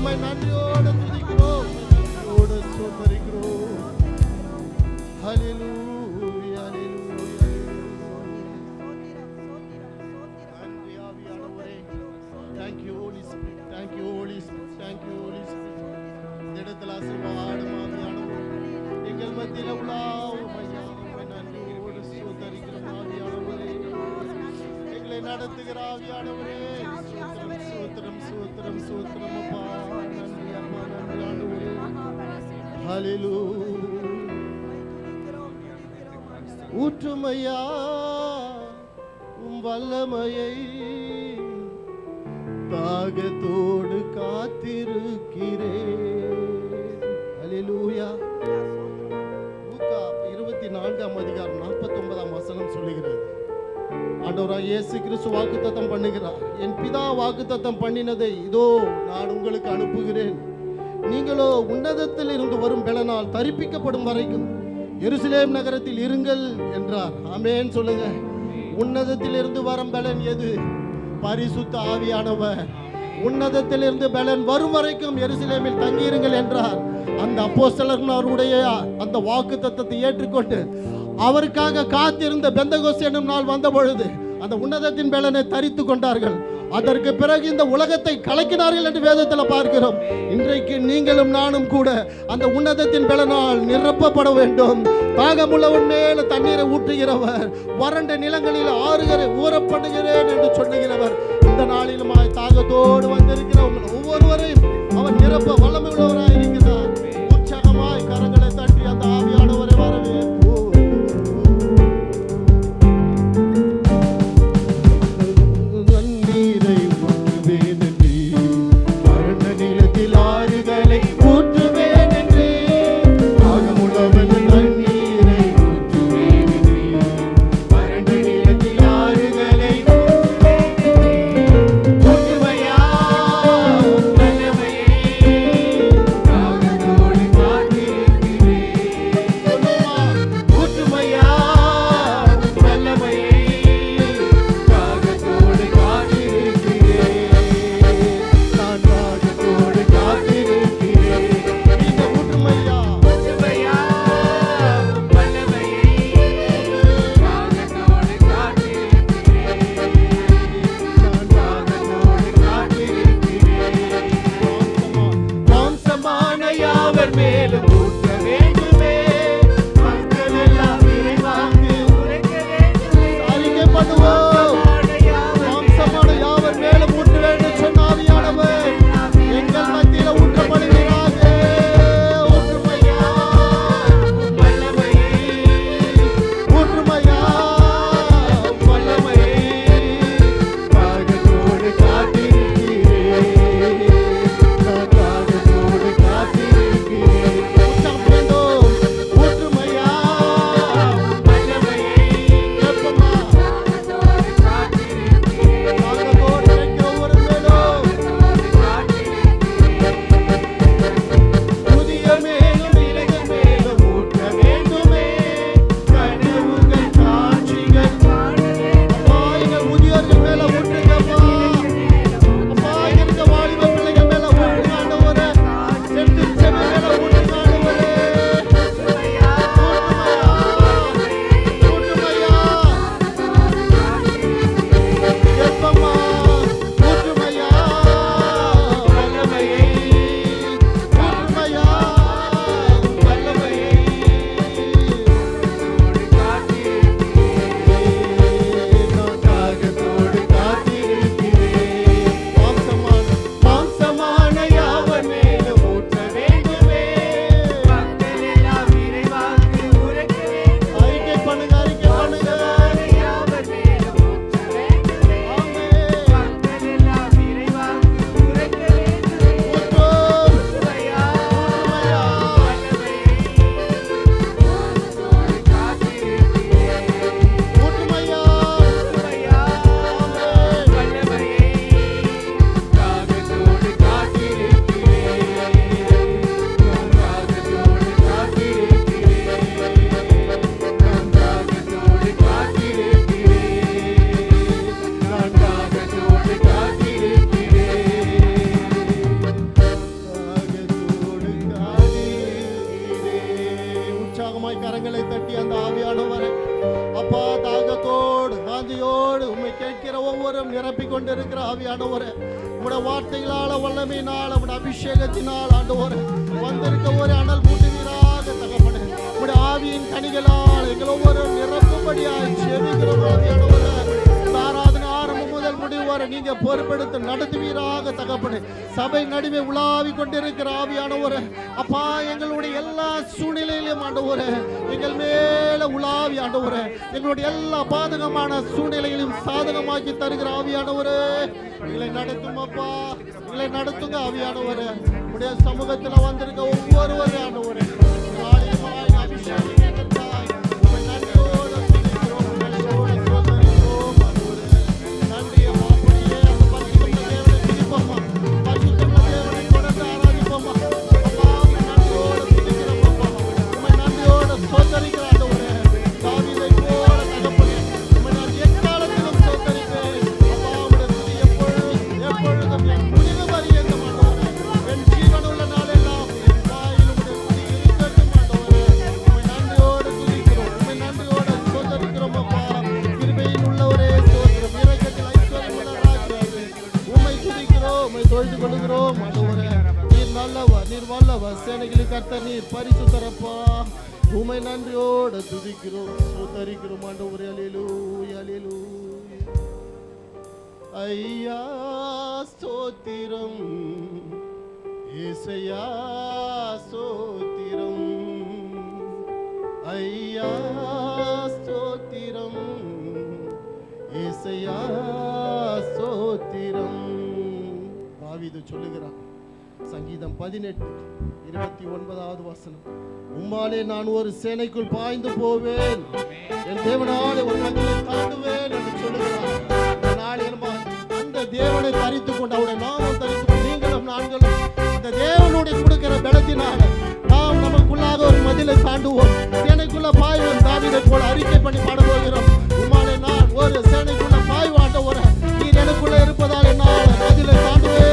உம்மை நன்றியோடு துதிக்கிறோம், நன்றியோடு ஸ்தோத்திரிக்கிறோம். ஹல்லேலூயா ஹல்லேலூயா. நன்றி ஆவியானவரே. Thank you Holy Spirit. Thank you Holy Spirit. Thank you Holy Spirit. இந்த இடத்துல ஆசீர்வாதம் ஆவியானவரே எங்கள் மத்தியில் உலாவும் ஐயா. உம்மை நன்றியோடு ஸ்தோத்திரிக்கிறோம் ஆவியானவரே. எங்களை நடத்துகிற ஆவியானவரே ஸ்தோத்திரம் ஸ்தோத்திரம் ஸ்தோத்திரம் அப்பா. நன்றி அப்பா, நன்றி ஆண்டவரே. ஹல்லேலூயா. ஊற்றுமையா உம் வல்லமையை தாகத்தோடு காத்திருக்கிறேன். ஹல்லேலூயா. லூக்கா 24:49 சொல்லுகிறது, ஆண்டவராகிய இயேசு கிறிஸ்து வாக்குத்தத்தம் பண்ணுகிறார், என் பிதா வாக்குத்தத்தம் பண்ணினதை இதோ நான் உங்களுக்கு அனுப்புகிறேன். நீங்களோ உன்னதத்தில் இருந்து வரும் பெலனால் தரிப்பிக்கப்படும் வரைக்கும் எருசலேம் நகரத்தில் இருங்கள் என்றார். ஆமென் சொல்லுங்க. உன்னதத்தில் இருந்து வரும் பெலன் எது? பரிசுத்த ஆவியானவர். உன்னதத்தில் இருந்து பெலன் வரும் வரைக்கும் எருசலேமில் தங்கியிருங்கள் என்றார். அந்த அப்போஸ்தலர்களுடைய அந்த வாக்குத்தத்தத்தை ஏற்றுக்கொண்டு அவருக்காக காத்திருந்த பெந்தகோஸ்து என்னும் நாள் வந்த பொழுது அந்த உன்னதத்தின் பெலனை தரித்து கொண்டார்கள். அதற்கு பிறகு இந்த உலகத்தை கலக்கினார்கள் என்று வேதத்தில் பார்க்கிறோம். இன்றைக்கு நீங்களும் நானும் கூட அந்த உன்னதத்தின் பெலனால் நிரப்பப்பட வேண்டும். தாகமுள்ளவன் மேல தண்ணீரை ஊற்றுகிறவர், வறண்ட நிலங்களில் ஆறுகளை ஊறப்படுகிறேன் என்று சொல்லுகிறவர். இந்த நாளிலுமாய் தாகத்தோடு வந்திருக்கிற ஒவ்வொருவரையும் அவர் நிரப்ப வல்லமை உள்ளவராய் இருக்கிறார். உற்சாகமாய் கரங்களை தட்டி அந்த ஆவியானவரை வரவேற்போம். ஊற்றுமையா உற்சாகமாய் கரங்களை தட்டி அந்த ஆவியானவரை அப்பா தாகத்தோடு வாஞ்சியோடு உம்மை கேட்கிற ஒவ்வொருவரும் நிரப்பி கொண்டிருக்கிற ஆவியானவரை உம்முடைய வார்த்தைகளால வல்லமையினால் உம்முடைய அபிஷேகத்தினால் ஆண்டவரே வந்திருக்க ஒரு அனல் மூட்டுவீராக தகப்பனே உம்முடைய ஆவியின் கனிகளால் எங்கள் ஒவ்வொருவரும் நிரப்பும்படியாய் ஜெபிக்கிறோம் ஆவியானவரே. ஆராதனை ஆரம்பம் முதல் முடிவு வரை நீங்க பொறுப்பெடுத்து நடத்துவீராக தகப்பனே. சபை நடுவே உலாவி கொண்டிருக்கிற ஆவியானவரே அப்பா எங்களுடைய எல்லா சூழ்நிலையிலும் ஆண்டவரே எங்கள் மேல உலாவி ஆண்டவரே எங்களுடைய எல்லா பாதகமான சூழ்நிலைகளையும் சாதகமாக்கி தருகிற ஆவியானவரே எங்களை நடத்தும் அப்பா, எங்களை நடத்துங்க ஆவியானவரே. உடைய சமூகத்துல வந்திருக்க ஒவ்வொருவரே ஆண்டவரே அபிஷேகம் பரிசுத்தரப்பா உம்மை நன்றியோடு துதிக்கிறோம் ஸ்தோத்திரிக்கிறோம் ஆண்டவரே. அல்லேலூயா அல்லேலூயா. ஐயா ஸ்தோத்திரம் இயேசையா ஸ்தோத்திரம் ஐயா ஸ்தோத்திரம் இயேசையா ஸ்தோத்திரம். தாவீது சொல்லுகிறான் சங்கீதம் 18:29 வசனம், உம்மாலே நான் ஒரு சேனைக்குள் பாய்ந்து போவேன், என் தேவனாலே ஒரு நதியை தாண்டுவேன் என்று சொல்லுகிறார். அந்த தேவனை தரித்துக் கொண்டு அவருடைய நாமம் தரித்துக் கொண்டு நீங்களும் நான்களும் அந்த தேவனுடைய கொடுக்கிற பலத்தினால நாம் நமக்குள்ளாக ஒரு மதிலை தாண்டுவோம், சேனைக்குள்ள பாய்வோம். தாவீதை போல அறிக்கை பண்ணி பாடப்போகிறோம். உம்மாலே நான் ஒரு சேனைக்குள்ள பாய்வாண்ட ஒரு நீர் எனக்குள்ள இருப்பதால் என்னால் மதிலை தாண்டுவேன்.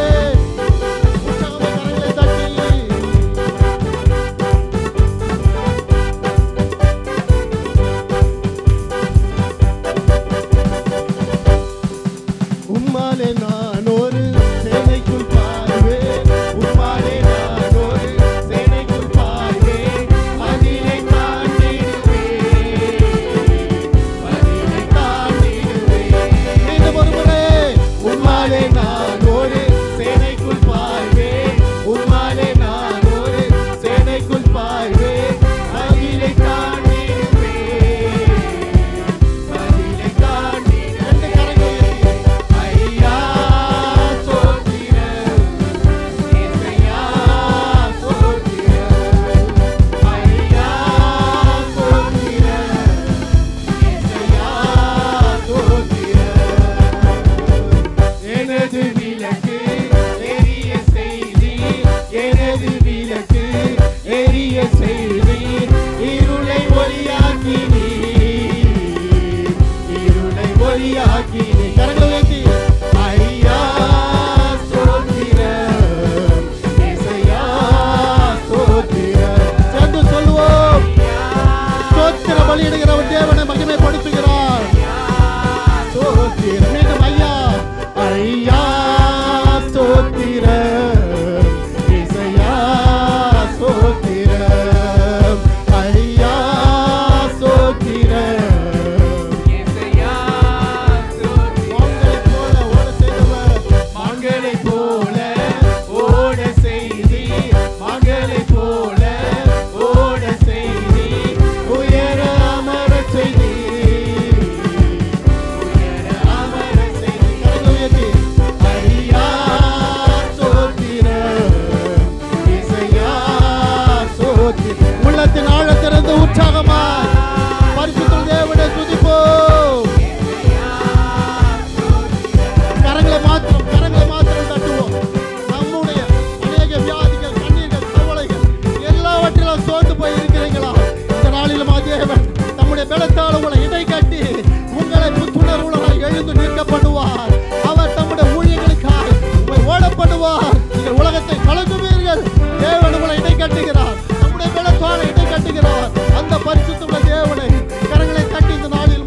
உலகத்தை கலக்குவீர்கள். தேவன் உங்களை இடை கட்டுகிறார், நம்முடைய பலத்தால் இடை கட்டுகிறார். அந்த பரிசுத்தமுள்ள தேவனை கரங்களை தட்டி இந்த நாளில்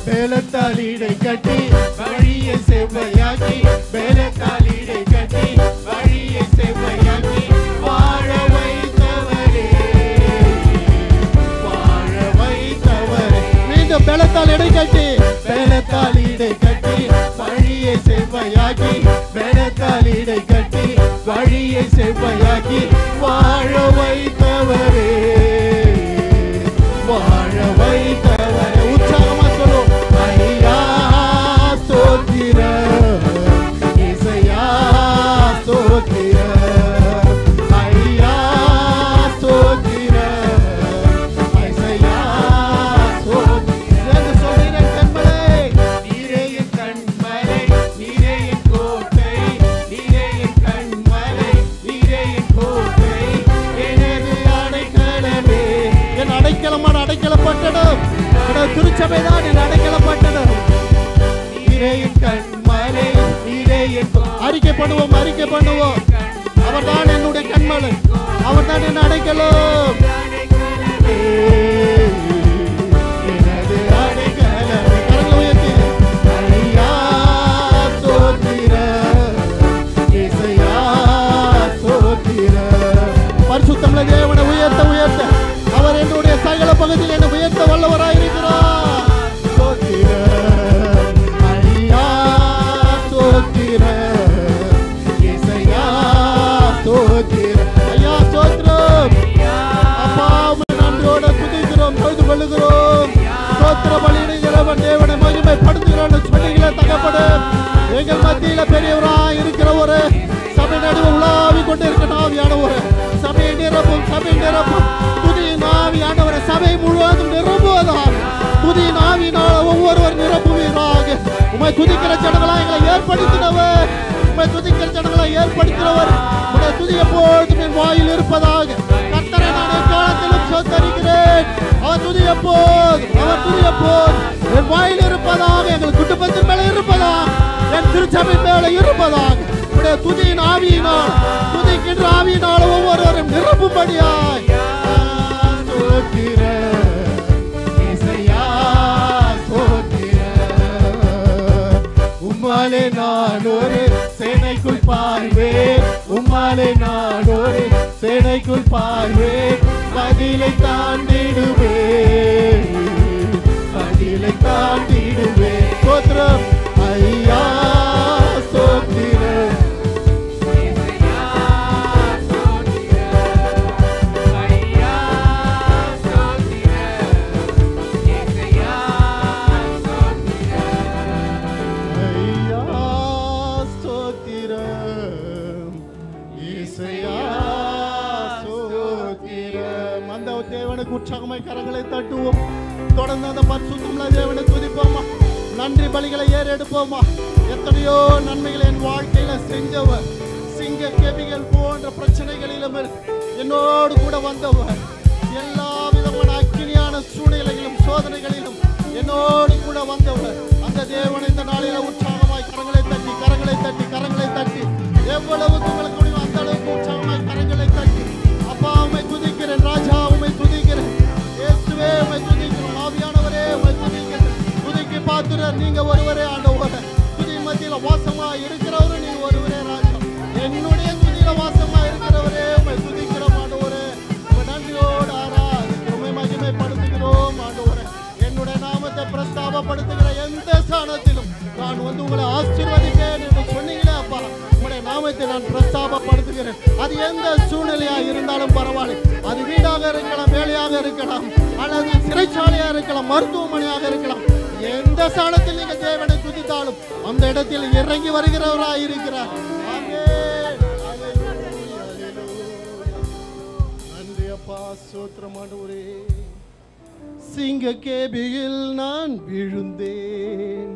வேலத்தாலீடை கட்டி வழியை செவ்வையாக்கி வேலத்தாலீடை கட்டி வழியை செவ்வையாக்கி வாழ வைத்தவரே வாழ வைத்தவரே. மீண்டும் பலத்தால் இடை கட்டி வேலத்தாலீடை கட்டி வழியை செவ்வையாக்கி வேலத்தாலீடை கட்டி வழியை செவ்வையாக்கி வாழ வைத்தவரே வாழ வைத்தவரே. உற்சாகமா சொல்லுவோம். ஐயா ஸ்தோத்திரம் இயேசையா ஸ்தோத்திரம் ஐயா ஸ்தோத்திரம் இயேசையா ஸ்தோத்திரம். சொல்கிறேன் கண்மலை நீரே என் கண்மலை நீரே என் கோட்டை நீரே என் கண்மலை நீரே என் கோட்டை எனது அடைக்கலமே. என் அடைக்கலமான அடைக்கலப்பட்டடம் திருச்சபைதான் என் அடைக்கலப்பட்டடம். நீரே என் கண்மலை நீரே என் அறிக்கை பண்ணுவோம் அறிக்கை பண்ணுவோம். அவர்தான் என்னுடைய கண்மலை, அவர்தான் என் அடைக்கலம். எனது அடைக்கலமே. கரங்களை உயர்த்தி ஐயா ஸ்தோத்திரம் இயேசையா ஸ்தோத்திரம். பரிசுத்தமுள்ள தேவனை உயர்த்த உயர்த்த அவர் என்னுடைய சகல பகுதியில் என்னை உயர்த்த வல்லவராயிருக்கிறார். ஸ்தோத்திரம் ஐயா ஸ்தோத்திரம் இயேசையா ஸ்தோத்திரம். ஐயா ஸ்தோத்திரம். அப்பா உம்மை நன்றியோடு துதிக்கிறோம், தொழுது கொள்ளுகிறோம். ஸ்தோத்திர பலியிடுகிறவன் தேவனை மகிமைப்படுத்துகிறோம் சொன்னீங்களே தகப்பனே. எங்கள் மத்தியில பெரியவராய் இருக்கிற ஒரு சபை நடுவு உலாவி கொண்டிருக்கிற ஆவியானவரே, சபையை நிரப்பும் சபை நிரப்பும். துதியின் ஆவியானவரை சபை முழுவதும் நிரப்புவதாக துதியின் ஆவியினால் ஒவ்வொருவர் நிரப்புவீராக. உம்மை துதிக்கிற ஜனங்களாய் எங்களை ஏற்படுத்தினவர், உம்மை துதிக்கிற ஜனங்களாய் ஏற்படுத்தினவர். உம்முடைய துதி எப்பொழுதும் என் வாயில் இருப்பதாக. கர்த்தரை நான் எக்காலத்திலும் ஸ்தோத்தரிக்கிறேன். அவர் துதி எப்போதும் என் வாயில் இருப்பதாக, எங்கள் குடும்பத்தின் மேல இருப்பதாக, என் திருச்சபையின் மேல இருப்பதாக. உம்முடைய துதியின் ஆவியினால் துதிக்கின்ற ஆவியினால் ஒவ்வொருவரும் நிரப்பும்படியாய் உம்மாலே நான் ஒரு சேனைக்குள் பாய்வேன் உம்மாலே நான் ஒரு சேனைக்குள் பாய்வேன் பதிலை தாண்டிடுவேன் பதிலை தாண்டிடுவேன். ஸ்தோத்திரம் ஐயா ஸ்தோத்திரம் தேவனுக்கு உற்சாகமாய் கரங்களை தட்டுவோம். தொடர்ந்து அந்த பரிசுத்தமுள்ள தேவனை துதிப்போமா, நன்றி பலிகளை ஏறெடுப்போமா. எத்தனையோ நன்மைகளை என் வாழ்க்கையில செஞ்சவர், சிங்க கெபிகள் போன்ற பிரச்சனைகளிலும் என்னோடு கூட வந்தவர், எல்லா விதமான அக்கினியான சூழ்நிலைகளிலும் சோதனைகளிலும் என்னோடு கூட வந்தவர். அந்த தேவனை இந்த நாளில உற்சாகமாய் கரங்களை தட்டி கரங்களை தட்டி கரங்களை தட்டி எவ்வளவுக்கு உங்களுக்கு முடியும் அந்த அளவுக்கு உற்சாகமாய் கரங்களை தட்டி அப்பா உம்மை துதிக்கிறேன், ராஜா உம்மை துதிக்கிறேன், இயேசுவே உம்மை துதிக்கிறேன், ஆவியானவரே உம்மை துதிக்கிறேன். துதிக்கு பாத்திரர் நீங்க ஒருவரே ஆண்டவரே, துதி மத்தியில வாசமா இருக்கிறவரு நீங்க ஒருவரே ராஜா. என்னுடைய துதியில வாசமா இருக்கிறவரே உம்மை துதிக்கிறோம் ஆண்டவரே. உம்மை நன்றியோடு ஆராதிக்கிறோம், உம்மை மகிமைப்படுத்துகிறோம் ஆண்டவரே. என்னுடைய நாமத்தை பிரஸ்தாபப்படுத்துகிற எந்த ஸ்தானத்திலும் நான் வந்து உங்களை ஆசீர்வதிப்பேன் என்று சொன்னீங்களே அப்பா, உங்களுடைய நாமத்தை நான் பிரஸ்தாபப்படுத்துகிறேன். அது எந்த சூழ்நிலையா இருந்தாலும் பரவாயில்லை, அது வீடாக இருக்கலாம், வேலையாக இருக்கலாம், அல்லது சிறைச்சாலையா இருக்கலாம், மருத்துவமனையாக இருக்கலாம், எந்த ஸ்தானத்தில் நீங்க தேவனை துதித்தாலும் அந்த இடத்தில் இறங்கி வருகிறவராய் இருக்கிறார். நன்றி அப்பா, ஸ்தோத்திரம் ஆண்டவரே. சிங்க கேபியில் நான் விழுந்தேன்,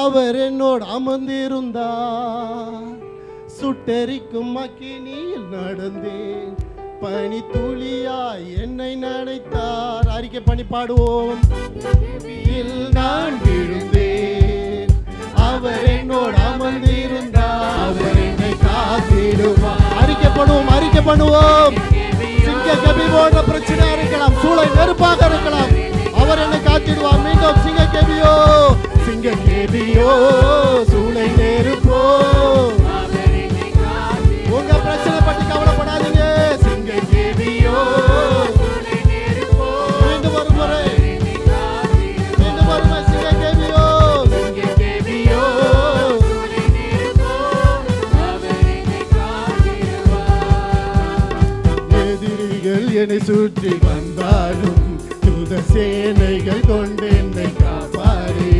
அவர் என்னோடு அமர்ந்திருந்தார். சுட்டெரிக்கும் அக்கினியில் நடந்தேன், பனி துளியாய் என்னை நனைத்தார். அறிக்கை பண்ணி பாடுவோம். நான் விழுந்தேன், அவர் என்னோடு அமர்ந்திருந்தார், அவர் என்னை காத்திடுவார். அறிக்கை பண்ணுவோம், அறிக்கை பண்ணுவோம். சிங்க கெபி போன்ற பிரச்சனையா இருக்கலாம், சூளை நெருப்பாக இருக்கலாம், அவர் என்னை காத்திடுவார். மீண்டும் சிங்க கெபியோ, சிங்க கெபியோ, சூளை நெருப்போ. உங்க பிரச்சனை பற்றி கவலைப்படாதீங்க. சிங்க கெபியோ, மீண்டும் ஒரு முறை, மீண்டும் ஒரு முறை. சிங்க கெபியோ, சிங்க கெபியோ. எதிரிகள் என்னை சுற்றி வந்தாலும் தூத சேனைகள் கொண்டு என்னை காப்பாரே.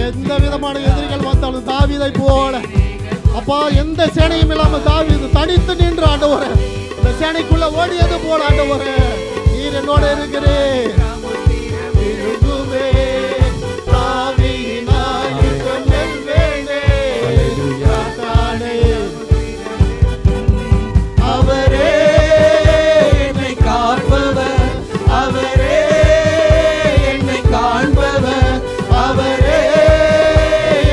எந்த விதமான எதிரிகள் வந்தாலும் தாவீதை போல அப்பா எந்த சேனையும் இல்லாம தாவீது தனித்து நின்று ஆண்டவரே இந்த சேனைக்குள்ள ஓடியது போல ஆண்டவரே நீர் என்னோட இருக்கிறீர். அவரே என்னை காப்பவர், அவரே என்னை காண்பவர், அவரே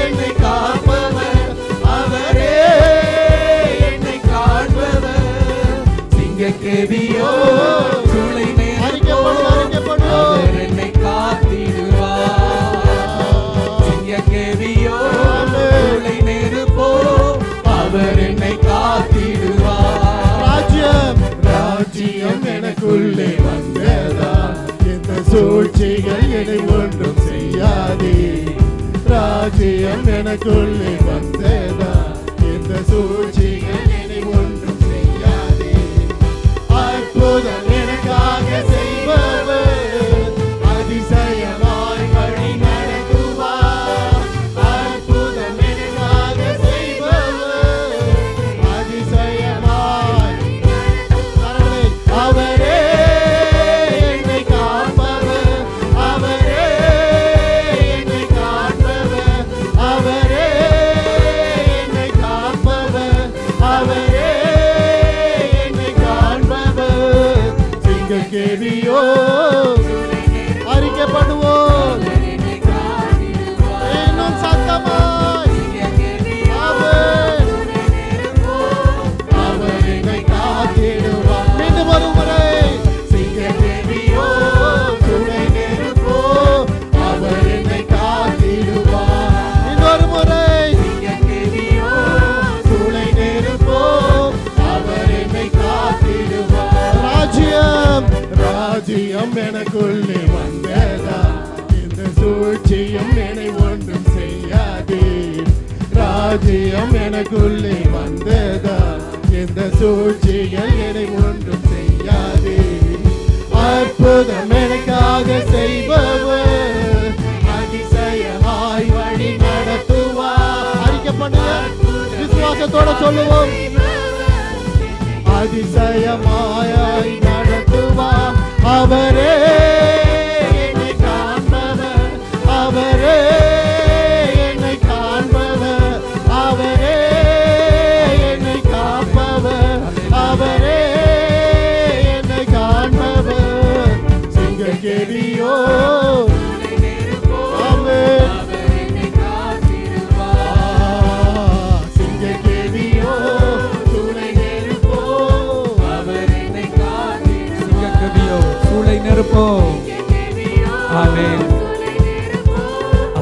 என்னை காப்பவர், அவரே என்னை காண்பவர். சிங்கக்கேபியோ சூளை நேரப்போ அவர் என்னை காத்திடுவார். சிங்கக்கேபியோ சூளை நேரப்போ அவர் என்னை காத்திடுவார். ராஜ்யம் எனக்குள்ளே வந்ததா, எந்த சூழ்ச்சிகள் என்னை ஒன்றும் செய்யாதே. ராஜ்யம் எனக்குள்ளே வந்ததா, எந்த சூழ்ச்சிகள் என்னை ஒன்றும் செய்யாதே. அற்புதம் எனக்காக செய்பவர், அதிசயமாய் வழி நடத்துவார். அற்புதம் எனக்காக செய்பவர், அதிசயமாய். அவரே என்னை காப்பவர், அவரே என்னை காப்பவர், அவரே என்னை காப்பவர், அவரே என்னை காண்பவர். சிங்கக்கேபியோ அறிக்கை பண்ணுவோம் இன்னும் சத்தமாய். அவர் என்னை காத்திடுவார். மீண்டும் ஒரு முறை. சிங்கக்கேபியோ சூளை நெருப்போ அவர் என்னை காத்திடுவார். இன்னொரு முறை. சிங்கக்கேபியோ சூளை நெருப்போ அவர் என்னை காத்திடுவார். ராஜ்யம் எனக்குள்ளே வந்ததா, இந்த சூழ்ச்சியும் என்னை ஒன்றும் செய்யாதே. ராஜ்யம் எனக்குள்ளே வந்ததா, எந்த சூழ்ச்சிகள் என்னை ஒன்றும் செய்யாதே. அற்புதம் எனக்காக செய்பவர், அதிசயமாய் வழி நடத்துவார். அறிக்கை பண்ணுங்க, விசுவாசத்தோட சொல்லுவோம். அதிசயமாய் நடத்துவார். அவரே என்னை காண்பவர், அவரே என்னை காண்பவர், அவரே என்னை காப்பவர், அவரே என்னை காண்பவர். சிங்கக்கேபியோ சிங்கக்கேபியோ சூளை நெருப்போ அவர் என்னை காத்திடுவார். சிங்கக்கேபியோ சூளை நெருப்போ. ஆமென்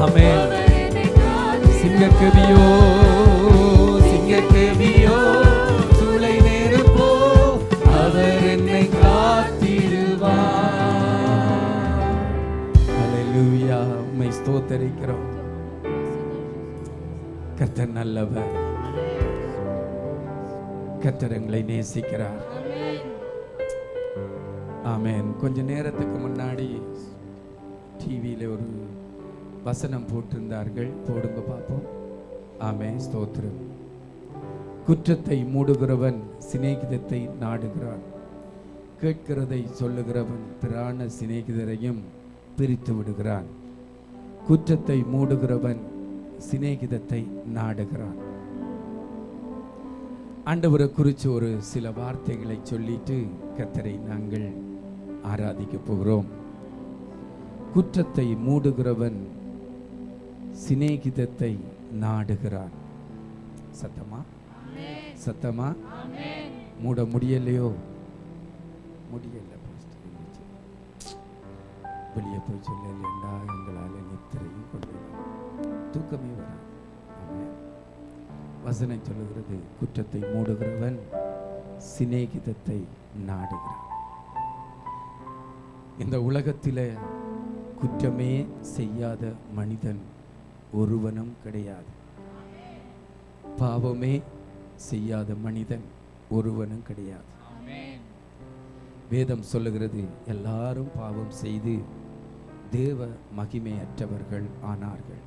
ஆமென். சிங்கக்கேபியோ சிங்கக்கேபியோ சூளை நெருப்போ அவர் என்னை காத்திடுவார். ஹல்லேலூயா. உம்மை ஸ்தோத்திரிக்கிறோம். கர்த்தர் நல்லவர், கர்த்தர் எங்களை நேசிக்கிறார். ஆமென். கொஞ்ச நேரத்துக்கு முன்னாடி டிவியில ஒரு வசனம் போட்டிருந்தார்கள், போடுங்க பார்ப்போம். ஆமென், ஸ்தோத்திரம். குற்றத்தை மூடுகிறவன் சிநேகிதத்தை நாடுகிறான், கேட்கிறதை சொல்லுகிறவன் பிராண சிநேகிதரையும் பிரித்து விடுகிறான். குற்றத்தை மூடுகிறவன் சிநேகிதத்தை நாடுகிறான். ஆண்டவரை குறித்து ஒரு சில வார்த்தைகளை சொல்லிட்டு கர்த்தரை நாங்கள் ஆராதிக்க போகிறோம். குற்றத்தை மூடுகிறவன் சிநேகிதத்தை நாடுகிறான். சத்தமா? சத்தமா மூட முடியலையோ? முடியல. வெளியே போய் சொல்லலைண்டா எங்களால் நித்திரையும் கொண்டு தூக்கமே வராது. வசனம் சொல்லுகிறது, குற்றத்தை மூடுகிறவன் சிநேகிதத்தை நாடுகிறான். இந்த உலகத்தில் குற்றமே செய்யாத மனிதன் ஒருவனும் கிடையாது. பாவமே செய்யாத மனிதன் ஒருவனும் கிடையாது. வேதம் சொல்லுகிறது, எல்லாரும் பாவம் செய்து தேவ மகிமையற்றவர்கள் ஆனார்கள்.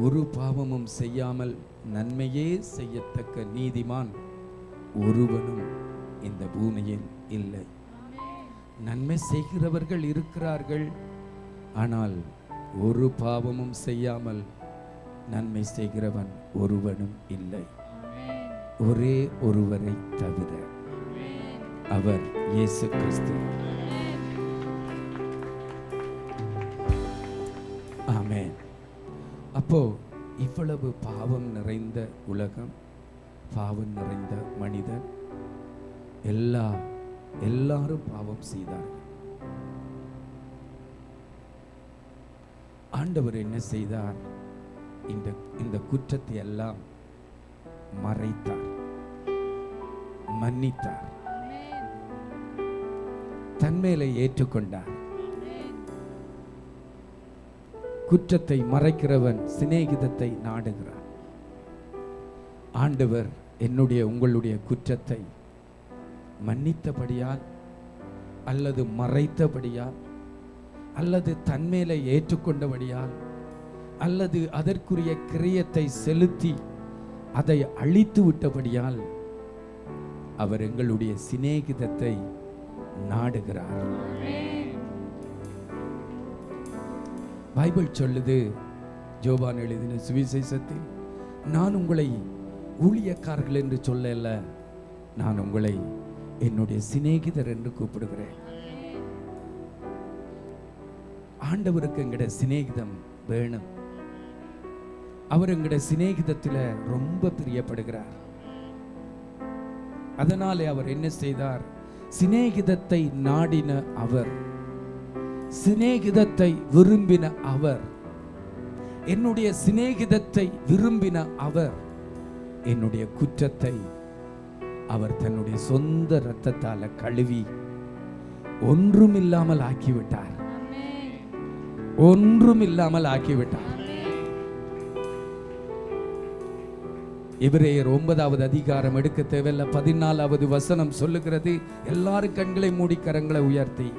ஒரு பாவமும் செய்யாமல் நன்மையே செய்யத்தக்க நீதிமான் ஒருவனும் இந்த பூமியில் இல்லை. நன்மை செய்கிறவர்கள் இருக்கிறார்கள், ஆனால் ஒரு பாவமும் செய்யாமல் நன்மை செய்கிறவன் ஒருவனும் இல்லை, ஒரே ஒருவரை தவிர, அவர் இயேசு கிறிஸ்து. ஆமென். அப்போ இவ்வளவு பாவம் நிறைந்த உலகம், பாவம் நிறைந்த மனிதன், எல்லாரும் பாவம் செய்தார்கள். ஆண்டவர் என்ன செய்தார்? இந்த குற்றத்தை எல்லாம் மறைத்தார், மன்னித்தார், தன்மேலே ஏற்றுக்கொண்டார். குற்றத்தை மறைக்கிறவன் சிநேகிதத்தை நாடுகிறான். ஆண்டவர் என்னுடைய உங்களுடைய குற்றத்தை மன்னித்தபடியால் அல்லது மறைத்தபடியால் அல்லது தன்மேலே ஏற்றுக்கொண்டபடியால் அல்லது அதற்குரிய கிரியத்தை செலுத்தி அதை அழித்து விட்டபடியால் அவர் எங்களுடைய சிநேகிதத்தை நாடுகிறார். பைபிள் சொல்லுது, யோவான் எழுதின சுவிசேஷத்தில், நான் உங்களை ஊழியக்காரர்கள் என்று சொல்லல, நான் உங்களை என்னுடைய சிநேகிதர் என்று கூப்பிடுகிறேன். ஆண்டவருக்கு எங்கட சிநேகிதம் வேணும். அவர் எங்கட சிநேகிதத்தில் ரொம்ப பிரியப்படுகிறார். அதனாலே அவர் என்ன செய்தார்? சிநேகிதத்தை நாடின அவர், சிநேகிதத்தை விரும்பின அவர், என்னுடைய சிநேகிதத்தை விரும்பின அவர், என்னுடைய குற்றத்தை அவர் தன்னுடைய சொந்த இரத்தத்தால கழுவி ஒன்றுமில்லாமல் ஆக்கிவிட்டார். ஒன்றுமில்லாமல் ஆக்கிவிட்டார். எபிரேயர் 9வது அதிகாரம் எடுக்க தேவையில்லை, 14வது வசனம் சொல்லுகிறது. எல்லாரும் கண்களை மூடி கரங்களை உயர்த்தி,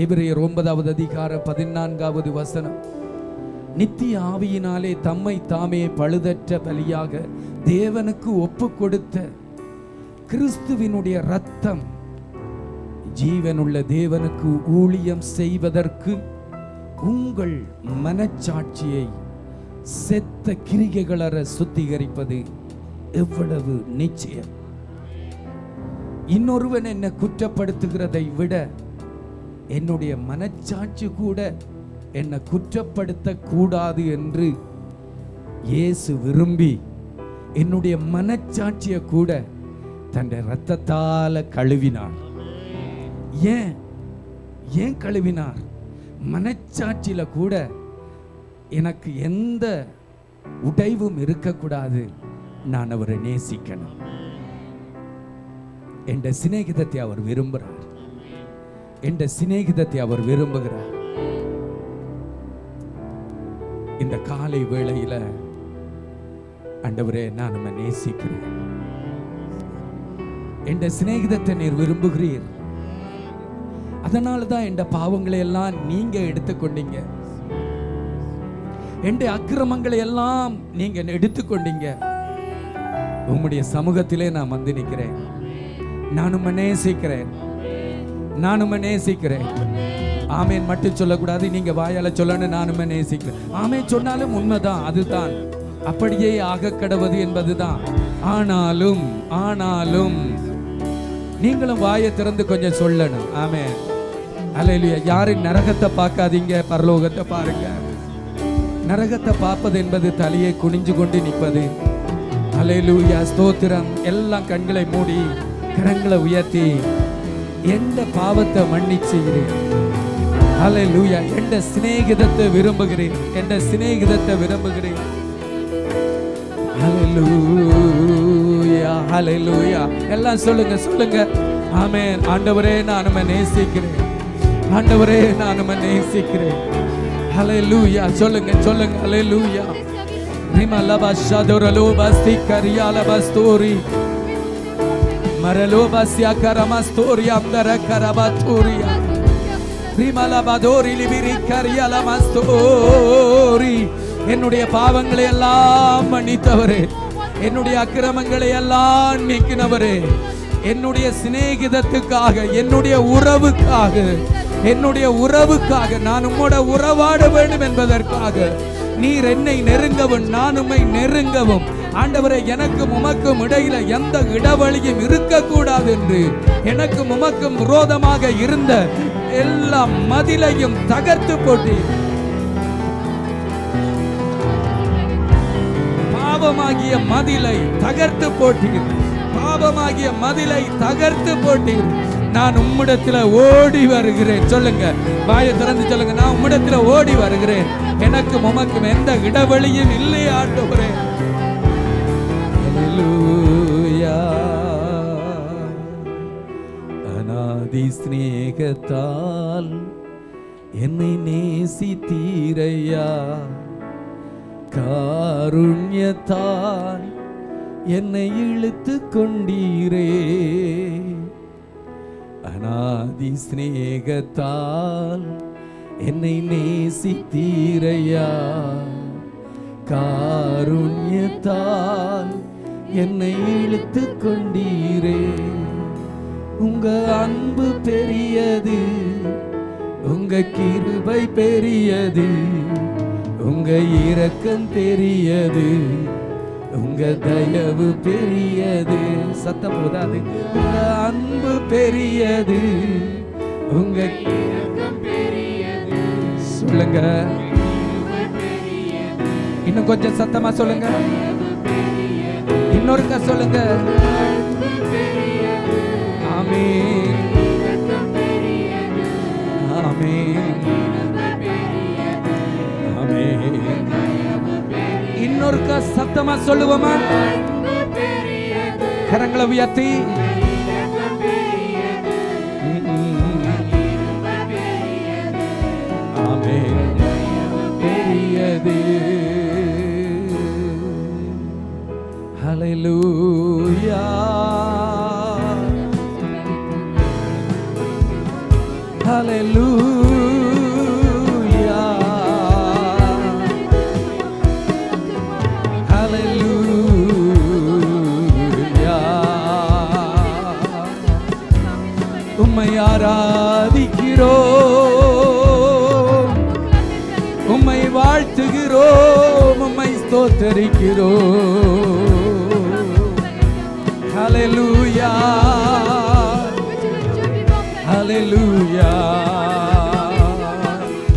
எபிரேயர் 9வது அதிகாரம் 14வது வசனம், நித்திய ஆவியினாலே தம்மை தாமே பழுதற்ற பலியாக தேவனுக்கு ஒப்பு கொடுத்த கிறிஸ்துவினுடைய இரத்தம் ஜீவனுள்ள தேவனுக்கு ஊழியம் செய்வதற்கு உங்கள் மனச்சாட்சியை செத்த கிரிகைகளற சுத்திகரிப்பது எவ்வளவு நிச்சயம். இன்னொருவன் என்னை குற்றப்படுத்துகிறதை விட என்னுடைய மனச்சாட்சி கூட என்னை குற்றப்படுத்த கூடாது என்று இயேசு விரும்பி என்னுடைய மனச்சாட்சியை கூட தன் இரத்தத்தால கழுவினார். ஏன் கழுவினார்? மனச்சாட்சியில கூட எனக்கு எந்த உடைவும் இருக்கக்கூடாது, நான் அவரை நேசிக்கணும். என்ற சிநேகிதத்தை அவர் விரும்புகிறார். என்ற சிநேகிதத்தை அவர் விரும்புகிறார். இந்த காலை வேளையில ஆண்டவரே, நான் நம்ம நேசிக்கிறேன். என்ற சிநேகிதத்தை நீர் விரும்புகிறீர். அதனாலதான் என்ற பாவங்களை எல்லாம் நீங்க எடுத்துக்கொண்டீங்க. என்ற அக்கிரமங்களை எல்லாம் நீங்க எடுத்துக்கொண்டீங்க. உம்முடைய சமூகத்திலே நான் வந்து நிற்கிறேன். நான் உம்மை நேசிக்கிறேன். நான் உம்மை நேசிக்கிறேன். ஆமேன் மட்டும் சொல்லக்கூடாது, நீங்க வாயால சொல்லணும். நான் உம்மை நேசிக்கிறேன். ஆமேன் சொன்னாலும் உண்மைதான், அதுதான் அப்படியே ஆக கடவுது என்பதுதான். ஆனாலும் நீங்களும் வாயை திறந்து கொஞ்சம் சொல்லணும். ஆமென். அல்லேலூயா. யாரும் நரகத்தை பார்க்காதீங்க, பரலோகத்தை பாருங்க. நரகத்தை பார்ப்பது என்பது தலையை குனிஞ்சு கொண்டு நிற்பது. அல்லேலூயா, ஸ்தோத்திரம். எல்லாம் கண்களை மூடி கரங்களை உயர்த்தி எந்த பாவத்தை மன்னிச்சுகிறேன். அல்லேலூயா, எந்த சிநேகிதத்தை விரும்புகிறேன், எந்த சிநேகிதத்தை விரும்புகிறேன். அல்லேலூயா, அல்லேலூயா. எல்லாம் சொல்லுங்க, சொல்லுங்க. ஆமென். ஆண்டவரே, நான் உம்மை நேசிக்கிறேன். ஆண்டவரே, நான் உம்மை நேசிக்கிறேன். ஹalleluya. சொல்லுங்க, சொல்லுங்க. ஹalleluya. ரிமலபா ஷதோரலோபா ஸ்திகரியாலபா ஸ்தோரி மரலோபா சியாகரமா ஸ்தோரி அந்தர கரபாத்தோரியா ரிமலபா தோரி லிபிரி கரியாலமா ஸ்தோரி. என்னுடைய பாவங்களை எல்லாம் மன்னித்தவரே, என்னுடைய அக்கிரமங்களை எல்லாம் நீக்கினவரே, என்னுடைய சிநேகிதத்துக்காக, என்னுடைய உறவுக்காக, என்னுடைய உறவுக்காக, நான் உம்மோட உறவாட வேண்டும் என்பதற்காக நீர் என்னை நெருங்கவும் நான் உம்மை நெருங்கவும், ஆண்டவரே, எனக்கும் உமக்கும் இடையில எந்த இடைவெளியும் இருக்கக்கூடாது என்று எனக்கும் உமக்கும் விரோதமாக இருந்த எல்லா மதிலையும் தகர்த்து போட்டீர். பாவமாகிய மதிலை தகர்த்து போட்டீர். பாவமாகிய மதிலை தகர்த்து போட்டீர். நான் உம்மிடத்தில் ஓடி வருகிறேன். சொல்லுங்க, வாயை திறந்து சொல்லுங்க. நான் உம்மிடத்தில் ஓடி வருகிறேன். எனக்கும் உமக்கும் எந்த இடைவெளியும் இல்லை ஆண்டவரே. ஹல்லேலூயா. அநாதி ஸ்நேகத்தால் என்னை நேசித்தீரையா, காருண்யத்தால் என்னை இழுத்து கொண்டீரே. அநாதி ஸ்நேகத்தால் என்னை நேசித்தீரையா, காருண்யத்தால் என்னை இழுத்து கொண்டீரே. உங்க அன்பு பெரியது, உங்க கிருபை பெரியது, உங்க இரக்கம் பெரியது, உங்க தயவு பெரியது. சத்தம் போதாது. உங்க அன்பு பெரியது, உங்க இரக்கம் பெரியது. சொல்லுங்க, இன்னும் கொஞ்சம் சத்தமா சொல்லுங்க. இன்னொருக்கா சொல்லுங்க. ஆமென், ஆமென், ஆமென். இன்னொருக்கா சத்தமா சொல்லுவோமா? கரங்களை உயர்த்தி ஆமென். பெரியது. ஹல்லேலூயா, ஹல்லேலூயா, ஹல்லேலூயா. உம்மை ஆராதிக்கிறோம், உம்மை வாழ்த்துகிறோம், உம்மை ஸ்தோத்தரிக்கிறோம். ஹல்லேலூயா, ஹல்லேலூயா.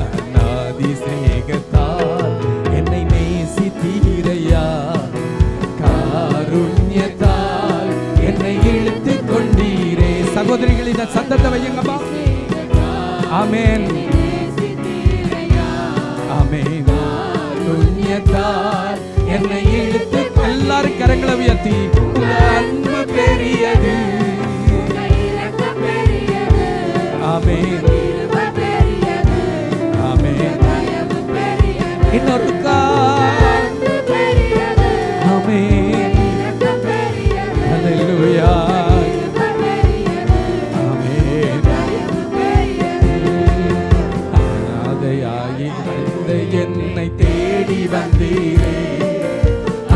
அநாதி ஸ்நேகத்தால் என்னை நேசித்தீரையா, காருண்யத்தால் என்னை இழுத்து கொண்டீரே. சகோதரிகள், இந்த சத்தத்தை வையுங்கப்பா. ஆமென், ஆமென். காருண்யத்தால் என்னை இழுத்து, எல்லாரும் கரங்களை உயர்த்தி, உங்க அன்பு பெரியது. ஆமென், ஆமென். இன்னொருக்கா ஆமென். ஹல்லேலூயா, ஆமென். அநாதையாகி வந்த என்னை தேடி வந்தீரே,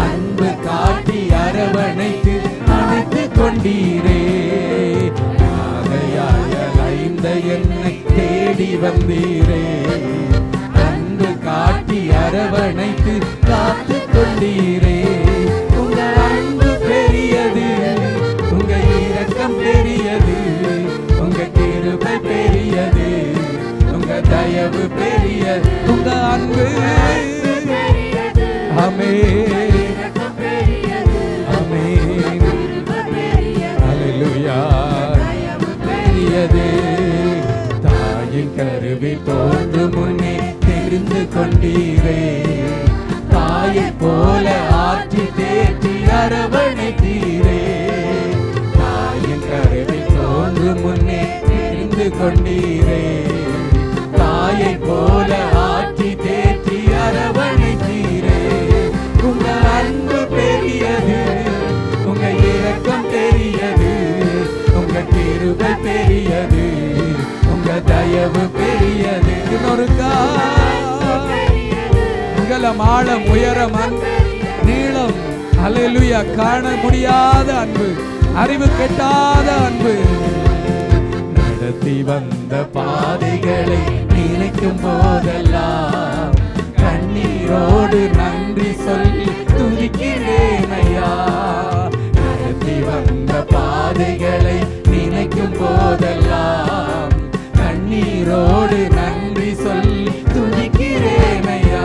அன்பு காட்டி அரவணைத்து அணைத்து கொண்டீரே. என்னை தேடி வந்தீரே, அன்பு காட்டி அரவணைத்து காத்து கொண்டீரே. உங்க அன்பு பெரியது, உங்க இரக்கம் பெரியது, உங்க கிருபை பெரியது, உங்க தயவு பெரியது. உங்க அன்பு ஆமென் ஆமென் ஹல்லேலூயா பெரியது தாயின் கருவில் தோன்றும் முன்னே தெரிந்து கொண்டீரே தாயை போல ஆற்றி தேற்றி அரவணைத்தீரே தாயின் கருவில் தோன்றும் முன்னே தெரிந்து கொண்டீரே தாயை போல ஆற்றி தேற்றி அரவணைத்தீரே உங்க அன்பு பெரியது உங்க இரக்கம் பெரியது உங்க கிருபை பெரியது உங்க தயவு பெரியது இன்னொரு அகலம் ஆழம் உயரம் நீளம் அல்லேலூயா காண முடியாத அன்பு அறிவு கெட்டாத அன்பு நடத்தி வந்த பாதைகளை நினைக்கும் போதெல்லாம் கண்ணீரோடு நன்றி சொல்லி துதிக்கிறேன் ஐயா நடத்தி வந்த பாதைகளை நினைக்கும் போதெல்லாம் கண்ணீரோடு நன்றி சொல்லி துதிக்கிறேன் ஐயா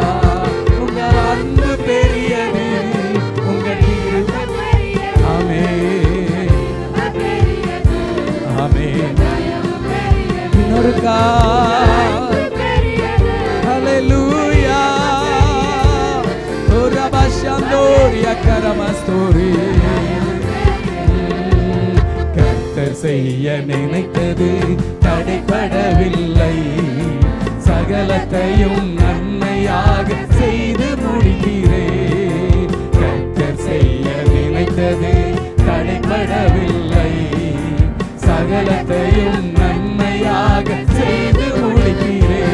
உங்க அன்பு பெரியது உங்க ஆமென் ஆமென் இன்னொரு ஹல்லேலூயா ஓரபாஷந்தோரியா கரமஸ்தோரி கர்த்தர் செய்ய நினைத்தது தடைபடவில்லை சகலத்தையும் நன்மையாக செய்து முடிக்கிறே கர்த்தர் செய்ய நினைத்தது தடைபடவில்லை சகலத்தையும் நன்மையாக செய்து முடிக்கிறே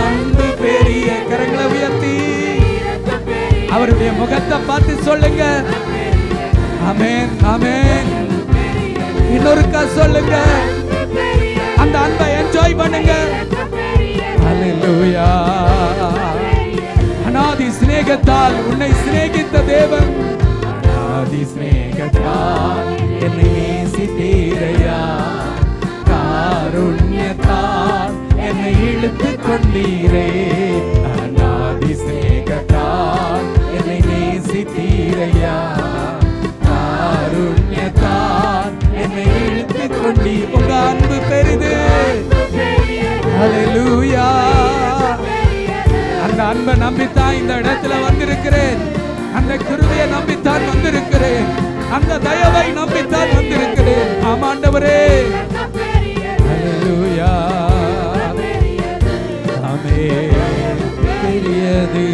அன்பு பெரிய கரங்களை உயர்த்தி அவருடைய முகத்தை பார்த்து சொல்லுங்க ஆமென் ஆமென் இன்னொருக்கா சொல்லுங்க அந்த அன்பை என்ஜாய் பண்ணுங்க ஹல்லேலூயா அநாதி சிநேகத்தால் உன்னை சிநேகித்த தேவன் அநாதி சிநேகத்தால் என்னை நேசித்தீரையா காருண்யத்தால் என்னை இழுத்து கொண்டீரே அநாதி சிநேகத்தால் என்னை நேசித்தீரையா காருண்யத்தால் என்னை இழுத்து கொண்டீ உங்க அன்பு பெரிது ஹல்லேலூயா அந்த அன்பை நம்பித்தான் இந்த இடத்துல வந்திருக்கிறேன் அந்த கிருபையை நம்பித்தான் வந்திருக்கிறேன் அந்த தயவை நம்பித்தான் வந்திருக்கிறேன் ஆமாண்டவரே ஹல்லேலூயா ஆமென் பெரியது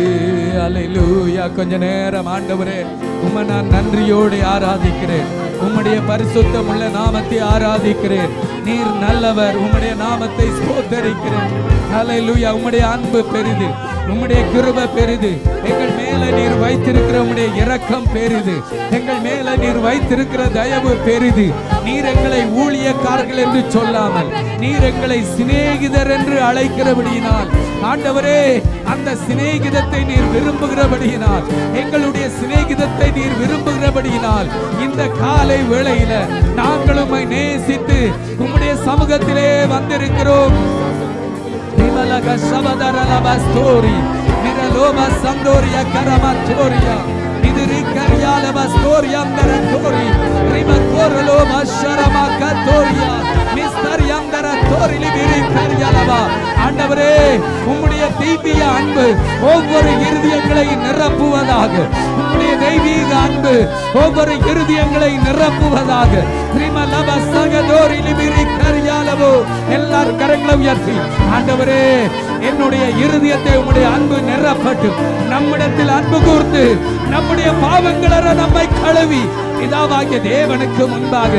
ஹல்லேலூயா கொஞ்ச நேரம் ஆண்டவரே உம்மை நான் நன்றியோடு ஆராதிக்கிறேன் உம்முடைய பரிசுத்தம் உள்ள நாமத்தை ஆராதிக்கிறேன் நீர் நல்லவர் உம்முடைய நாமத்தை ஸ்தோத்தரிக்கிறேன் ஹல்லேலூயா உம்முடைய அன்பு பெரிது உம்முடைய கிருபை பெரிது எங்கள் மேல நீர் வைத்திருக்கிற உம்முடைய இரக்கம் பெரிது எங்கள் மேல நீர் வைத்திருக்கிற தயவு பெரிது நீர் எங்களை ஊழியக்காரர்கள் என்று சொல்லாமல் நீர் எங்களை சிநேகிதர் என்று அழைக்கிறபடியினால் ஆண்டவரே அந்த சிநேகிதத்தை நீர் விரும்புகிறபடியினால் எங்களுடைய சிநேகிதத்தை நீர் விரும்புகிறபடியினால் இந்த காலை வேளையில நாங்கள் உம்மை நேசித்து உம்முடைய சமூகத்திலே வந்திருக்கிறோம் நிமலக சபதரலபஸ்தோரி நிரலோப சந்தோரிய கரமத்தோரியா நிதிரி கரியாலபஸ்தோரியா அந்தரத்தோரி ரிமகோரலோப ஷரம கத்தோரியா மிஸ்தரி அந்தரத்தோரி லிபிரி கரியாலபா ஆண்டவரே உம்முடைய தெய்வீக அன்பு ஒவ்வொரு இருதயங்களை நிரப்புவதாக உம்முடைய தெய்வீக அன்பு ஒவ்வொரு இருதயங்களை நிரப்புவதாக ரிமலப சகதோரி லிபிரி கரியாலபோ எல்லாரும் கரங்களை உயர்த்தி ஆண்டவரே என்னுடைய இருதயத்தை உம்முடைய அன்பு நிரப்பட்டு நம்மிடத்தில் அன்பு கூர்ந்து நம்முடைய பாவங்கள நம்மை கழுவி பிதாவாகிய தேவனுக்கு முன்பாக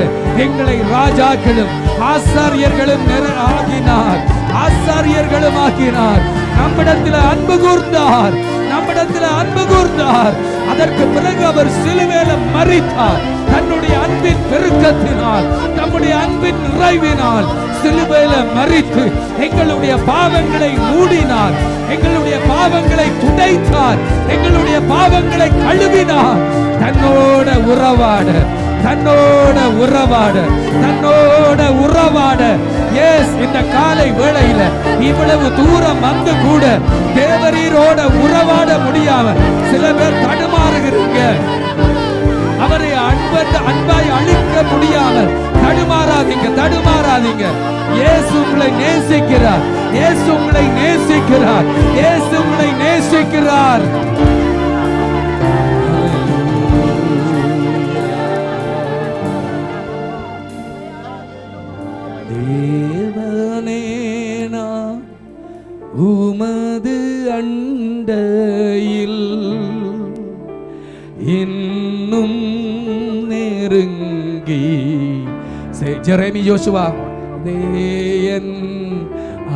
எங்களை ராஜாக்களும் ஆசாரியர்களும் ஆகினார் ஆசாரியர்களும் ஆகினார் நம்மிடத்தில் அன்பு கூர்ந்தார் நம்மிடத்தில் அன்பு கூர்ந்தார் அதற்கு பிறகு அவர் சிலுவையில மரித்தார் தன்னுடைய அன்பின் பெருக்கத்தினால் நம்முடைய அன்பின் நிறைவினால் சிலுவையில மரித்து எங்களுடைய பாவங்களை மூடினார் எங்களுடைய பாவங்களை துடைத்தார் எங்களுடைய பாவங்களை கழுவினார் தன்னோட உறவாட தன்னோட உறவாட தன்னோட உறவாட எஸ் இந்த காலை வேளையில இவ்வளவு தூரம் வந்து கூட தேவரீரோட உறவாட முடியாம சில சொல்லுங்க. இயேசு உங்களை நேசிக்கிறார். இயேசு உங்களை நேசிக்கிறார். இயேசு உங்களை நேசிக்கிறார். தேவனே நான் உமது அண்டையில் இன்னும் நெருங்கி ஜெரேமி யோசுவா தேயன்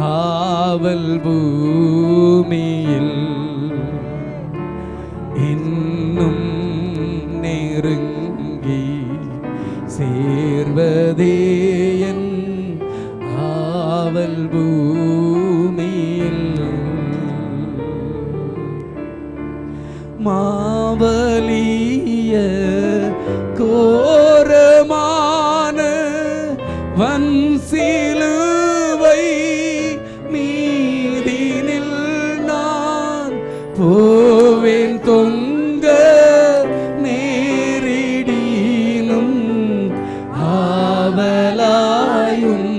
ஆவல் பூமியில் இன்னும் நெருங்கி சேர்வதேயன் ஆவல் பூமியில் மாவலிய கோரமான வன் சிலுவை மீதினில் நான் போவேன் தொங்க நேரிடினும் ஆவலாயும்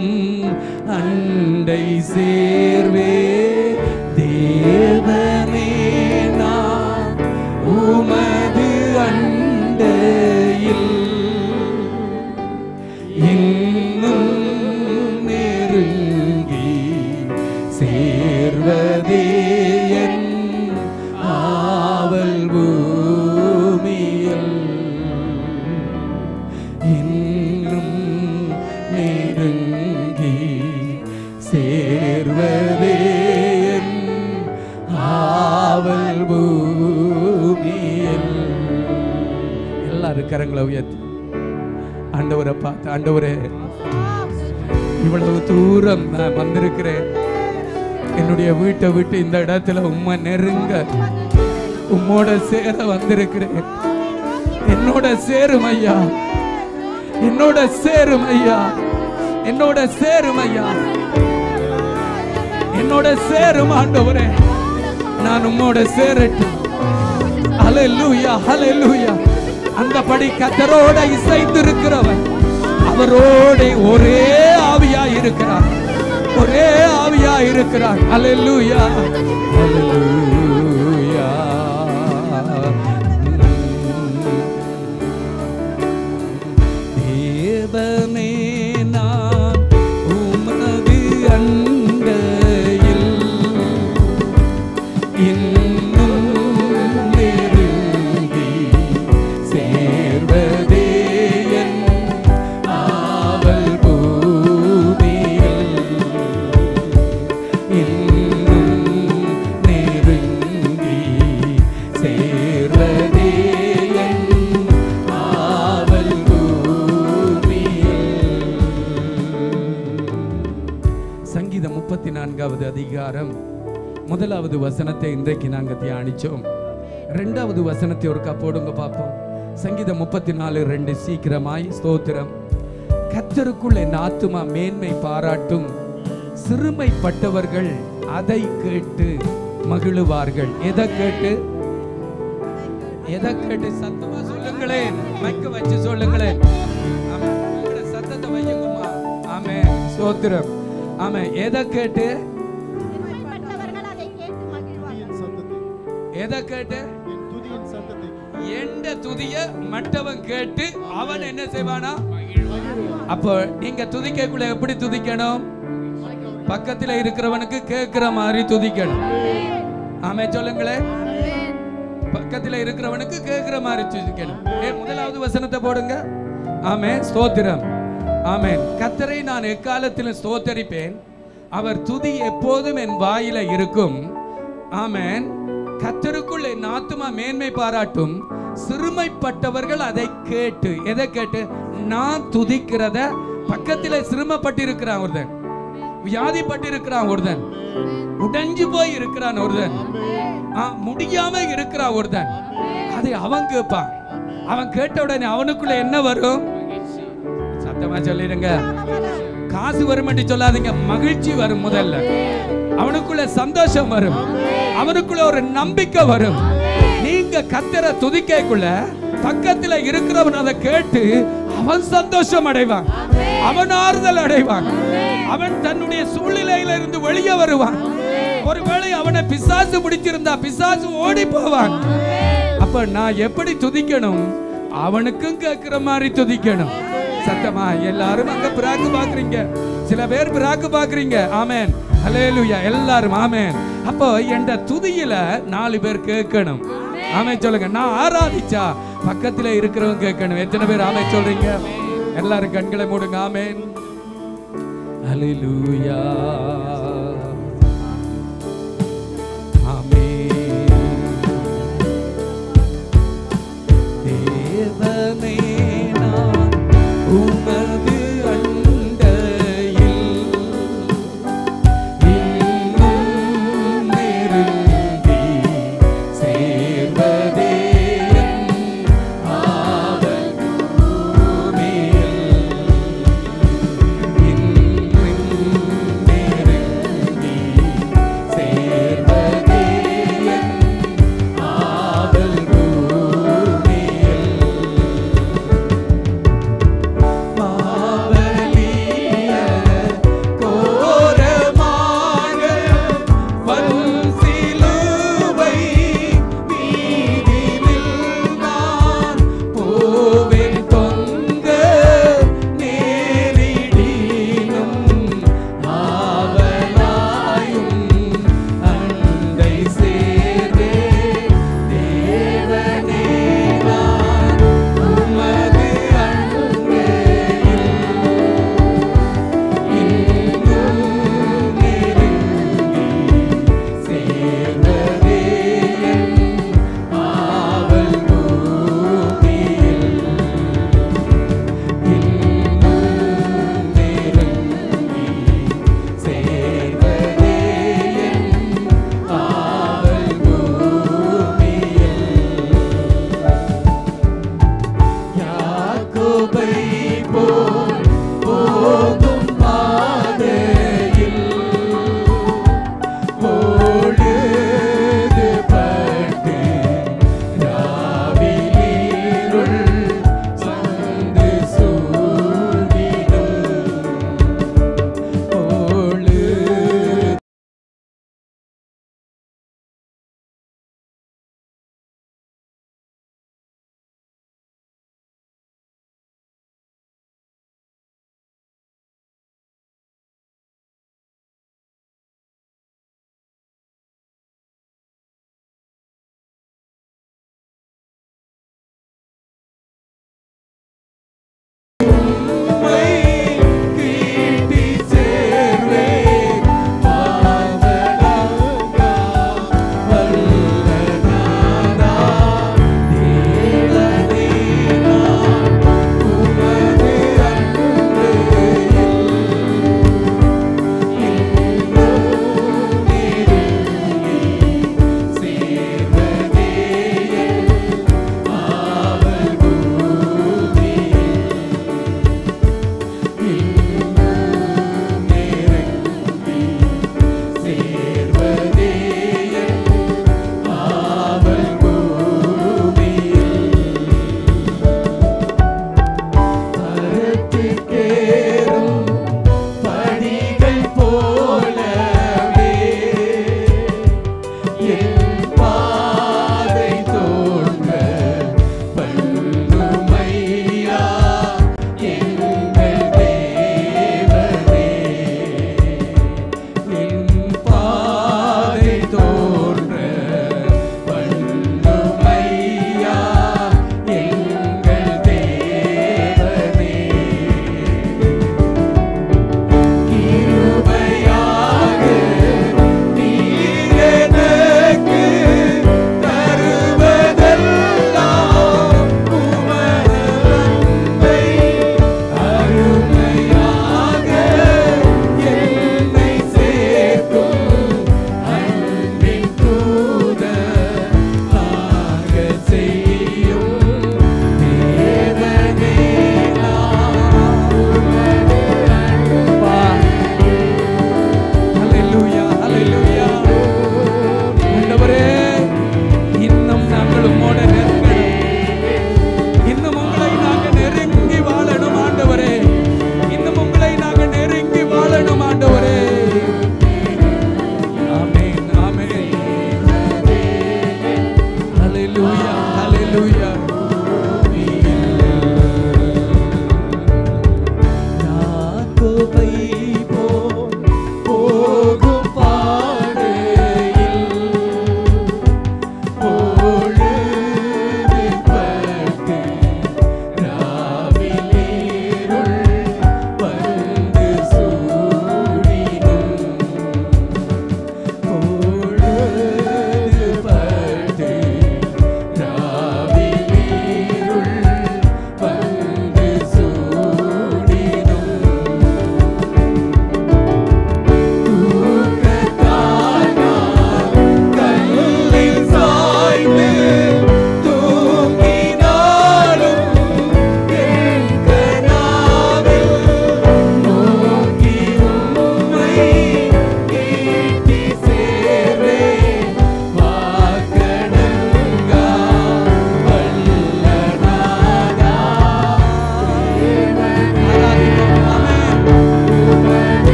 அண்டை சேர்வே தேவனே நான் உமது அண்டையில் இன்னும் நெருங்கி சேர்வதே என் ஆவல் பூமியில் இன்னும் நெருங்கி சேர்வதே என் ஆவல் பூமியில். எல்லாரும் கரங்களை உயர்த்தி ஆண்டவரை பார்த்து, ஆண்டவரே இவ்வளவு தூரம் நான் வந்திருக்கிறேன். என்னுடைய வீட்டை விட்டு இந்த இடத்துல உம்மை நெருங்க உம்மோட சேர வந்திருக்கிறேன். என்னோட சேரும் ஐயா, என்னோட சேரும் ஐயா, என்னோட சேரும் ஐயா, என்னோட சேரும் ஆண்டவரே. நான் உம்மோட சேரட்டும். ஹல்லேலூயா, ஹல்லேலூயா. அந்தபடி கர்த்தரோட இசைந்திருக்கிறவன் அவரோட ஒரே ஆவியா இருக்கிறார், ஒரே ஆவியா இருக்கிறார். ஹல்லேலூயா, ஹல்லேலூயா. தேவனே நான் உமது அண்டையில் இன்னும் நெருங்கி சேர்வதே என் ஆவல் பூமியில் இன்னும் நெருங்கி சேர்வதே என் ஆவல் பூமியில். சங்கீதம் 34வது அதிகாரம் 1வது வசனத்தை இன்றைக்கு நாங்கள் தியானிச்சோம். 2வது வசனத்தை ஒருக்கா போடுங்க பார்ப்போம். சங்கீதம் 34:2 சீக்கிரமாய். ஸ்தோத்திரம். கர்த்தருக்குள் என் ஆத்துமா மேன்மை பாராட்டும், சிறுமைப்பட்டவர்கள் அதை கேட்டு மகிழுவார்கள். எதை கேட்டு? எதை கேட்டு? சத்தமா சொல்லுங்களேன், மைக்க வச்சு சொல்லுங்களேன். ஆமென். உங்களுடைய சத்தத்தை வையுங்கம்மா. ஆமென். ஸ்தோத்திரம். ஆமென். எதை கேட்டு? எதை கேட்டு? எந்த துதிய மற்றவன் கேட்டு அவன் என்ன செய்வானா? அப்போ நீங்க துதிக்கக்குள்ள எப்படி துதிக்கணும்? பக்கத்துல இருக்கிறவனுக்கு கேட்கிற மாதிரி துதிக்கணும். ஆமென் சொல்லுங்களேன். பக்கத்துல இருக்கிறவனுக்கு கேட்கிற மாதிரி துதிக்கணும். 1வது வசனத்தை போடுங்க. ஆமென். ஸ்தோத்திரம். ஆமென். கர்த்தரை நான் எக்காலத்திலும் ஸ்தோத்தரிப்பேன், அவர் துதி எப்போதும் என் வாயில இருக்கும். ஆமென். கர்த்தருக்குள் என் ஆத்துமா மேன்மை பாராட்டும், சிறுமைப்பட்டவர்கள் அதை கேட்டு. எதை கேட்டு? நான் துதிக்கிறத பக்கத்துல சிறுமைப்பட்டிருக்கிறான் ஒருத்தன், வியாதிப்பட்டிருக்கிறான் ஒருத்தன், உடைஞ்சு போய் இருக்கிறான் ஒருத்தன், முடியாம இருக்கிறான் ஒருத்தன். அதை அவன் கேட்பான். அவன் கேட்ட உடனே அவனுக்குள்ள என்ன வரும்? சத்தமா சொல்லிடுங்க. காசு வரும் என்று சொல்லாதீங்க, மகிழ்ச்சி வரும். முதல்ல அவனுக்குள்ள சந்தோஷம் வரும், அவனுக்குள்ள ஒரு நம்பிக்கை வரும். நீங்க கர்த்தரை துதிக்கக்குள்ள பக்கத்துல இருக்கிறவன் அதை கேட்டு அவன் சந்தோஷம் அடைவான், அவன் ஆறுதல் அடைவான், அவன் தன்னுடைய சூழ்நிலையில இருந்து வெளியே வருவான். ஒருவேளை அவனை பிசாசு பிடிச்சிருந்தா பிசாசு ஓடி போவான். அப்ப நான் எப்படி துதிக்கணும்? அவனுக்கும் கேட்கிற மாதிரி துதிக்கணும். சத்தமா எல்லாரும் அங்க பிராக்கு பாக்குறீங்க, சில பேர் பிராக்கு பாக்குறீங்க. ஆமென், ஹல்லேலூயா, எல்லாரும் ஆமென். அப்போ என்ற துதியில 4 பேர் கேட்கணும். ஆமென் சொல்லுங்க. நான் ஆராதிச்சா பக்கத்துல இருக்கிறவங்க கேட்கணும். எத்தனை பேர் ஆமென் சொல்றீங்க? எல்லாரும் கண்களை மூடுங்க. ஆமென், ஹல்லேலூயா, ஆமென். தேவனே நான் உமது அண்டையில் இன்னும் நெருங்கி சேர்வதே என் ஆவலுமே. இன்னும் நெருங்கி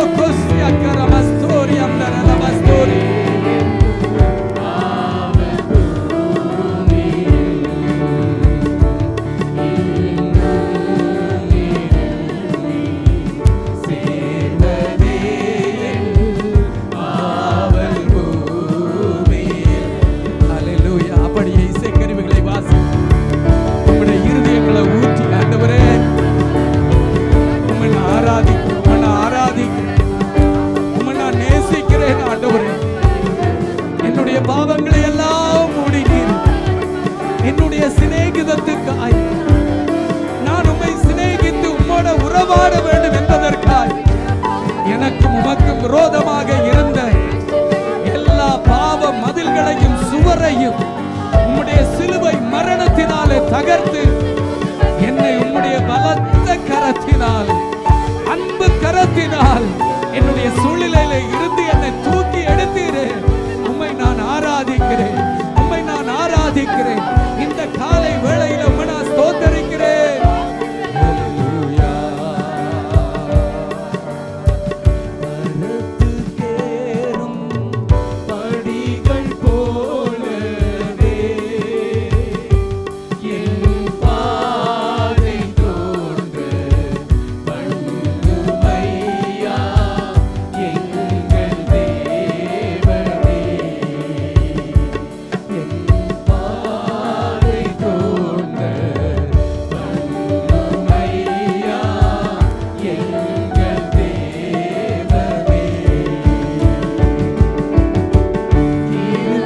Rokosia Karamastori Amdara Bastori. பாவங்களை எல்லாம் மூடினீர். என்னுடைய சிநேகிதத்துக்காய் நான் உம்மை சிநேகித்து உம்மோட உறவாட வேண்டும் என்பதற்காய் எனக்கும் உமக்கும் விரோதமாக இருந்த எல்லா பாவ மதில்களையும் சுவரையும் உம்முடைய சிலுவை மரணத்தினாலே தகர்த்து என்னை உம்முடைய பலத்த கரத்தினால், அன்பு கரத்தினால் என்னுடைய சூழ்நிலையில இருந்து என்னை தூக்கி எடுத்தீரே. உம்மை நான் ஆராதிக்கிறேன், உம்மை நான் ஆராதிக்கிறேன். இந்த காலை வேளையில உம்மை நான் ஸ்தோத்தரிக்கிறேன். ஹல்லேலூயா. பரத்துக்கேறும் படிகள் போலவே என் பாதை தோன்ற பண்ணுமையா எங்கள் தேவனே. என் பாதை தோன்ற பண்ணுமையா எங்கள் தேவனே.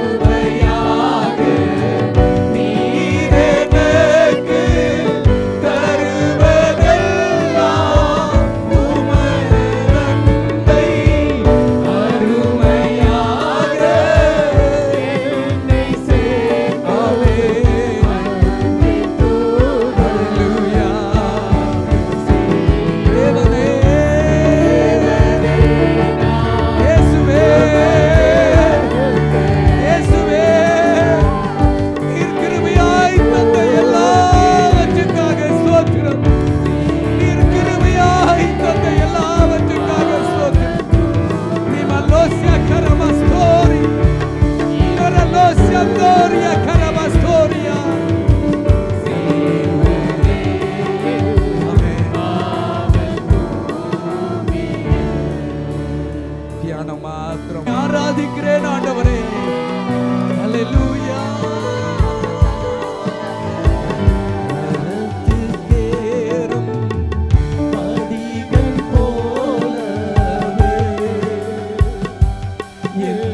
கிருபையாக நீர் எனக்கு தருவதெல்லாம் உமது அன்பை அருமையாக என்னை சேர்க்கவே. ஹல்லேலூயா. தேவனே, இயேசுவே, இயேசுவே, நீர் கிருபையாய் தந்த எல்லாவற்றுக்காக ஸ்தோத்திரம். நீர் கிருபையாய் தந்த எல்லாவற்றுக்காக ஸ்தோத்திரம். நீ மல்லோசியா கரமஸ்தோரி, மல்லோசியா தோரியா கரமஸ்தோரியா. தியானம் மாத்திரம் ஆராதிக்கிறேன் ஆண்டவரே. ஹல்லேலூயா. பரத்துக்கேறும் படிகள் போலவே என்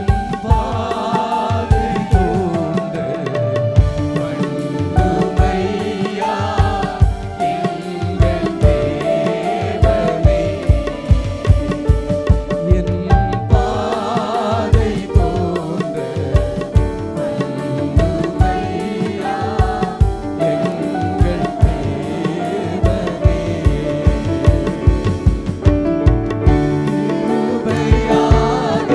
பாதை தோன்ற பண்ணுமையா எங்கள் தேவனே. என் பாதை தோன்ற பண்ணுமையா எங்கள் தேவனே. கிருபையாக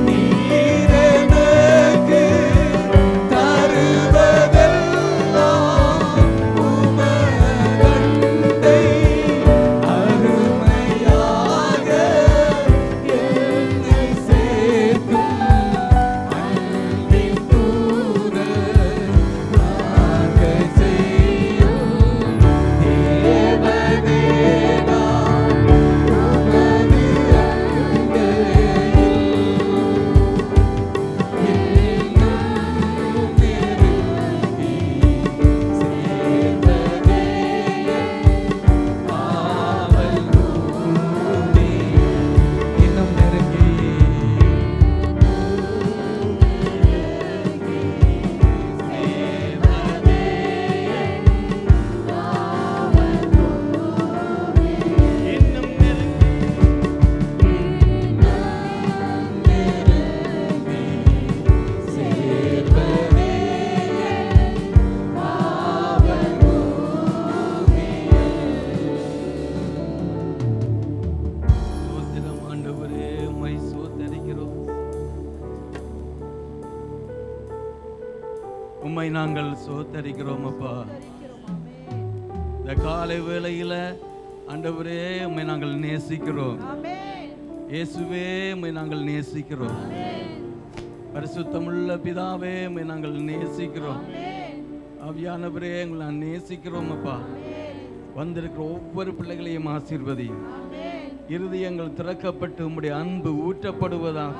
நீர் எனக்கு தருவதெல்லாம் உமது அன்பை அருமையாக என்னை சேர்க்கும் அன்பின் தூதர் ஆக செய்யும் தேவனே. நான் உமது அன்பையில் இன்னும் நெருங்கி சேர்ந்ததே ஆவல் கூடி. இன்னும் நெருங்கி ஸ்தோத்திரம் ஆண்டவரே, உம்மை ஸ்தோத்தரிக்கிறோம். உம்மை நாங்கள் ஸ்தோத்தரிக்கிறோம் அப்பா. இந்த காலை வேளையில ஆண்டவரே உம்மை நாங்கள் நேசிக்கிறோம். இயேசுவே உம்மை நாங்கள் நேசிக்கிறோம். பரிசுத்தமுள்ள பிதாவே உம்மை நாங்கள் நேசிக்கிறோம். ஆவியானவரே உங்களை நான் நேசிக்கிறோம் அப்பா. வந்திருக்கிற ஒவ்வொரு பிள்ளைகளையும் ஆசீர்வதியும். இருதயங்கள் திறக்கப்பட்டு உம்முடைய அன்பு ஊற்றப்படுவதாக.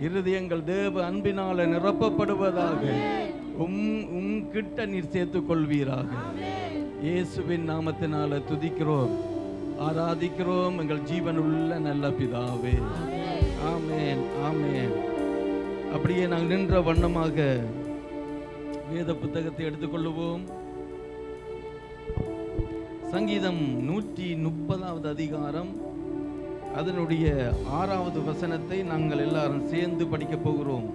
இருதயங்கள் தேவ அன்பினால நிரப்பப்படுவதாக. உம் கிட்ட நீர் சேர்த்துக் கொள்வீராக. இயேசுவின் நாமத்தினால துதிக்கிறோம், ஆராதிக்கிறோம் எங்கள் ஜீவனுள்ள நல்ல பிதாவே. ஆமென், ஆமென். அப்படியே நாங்கள் நின்ற வண்ணமாக வேத புத்தகத்தை எடுத்துக்கொள்ளுவோம். சங்கீதம் 130வது அதிகாரம் அதனுடைய 6வது வசனத்தை நாங்கள் எல்லாரும் சேர்ந்து படிக்க போகிறோம்.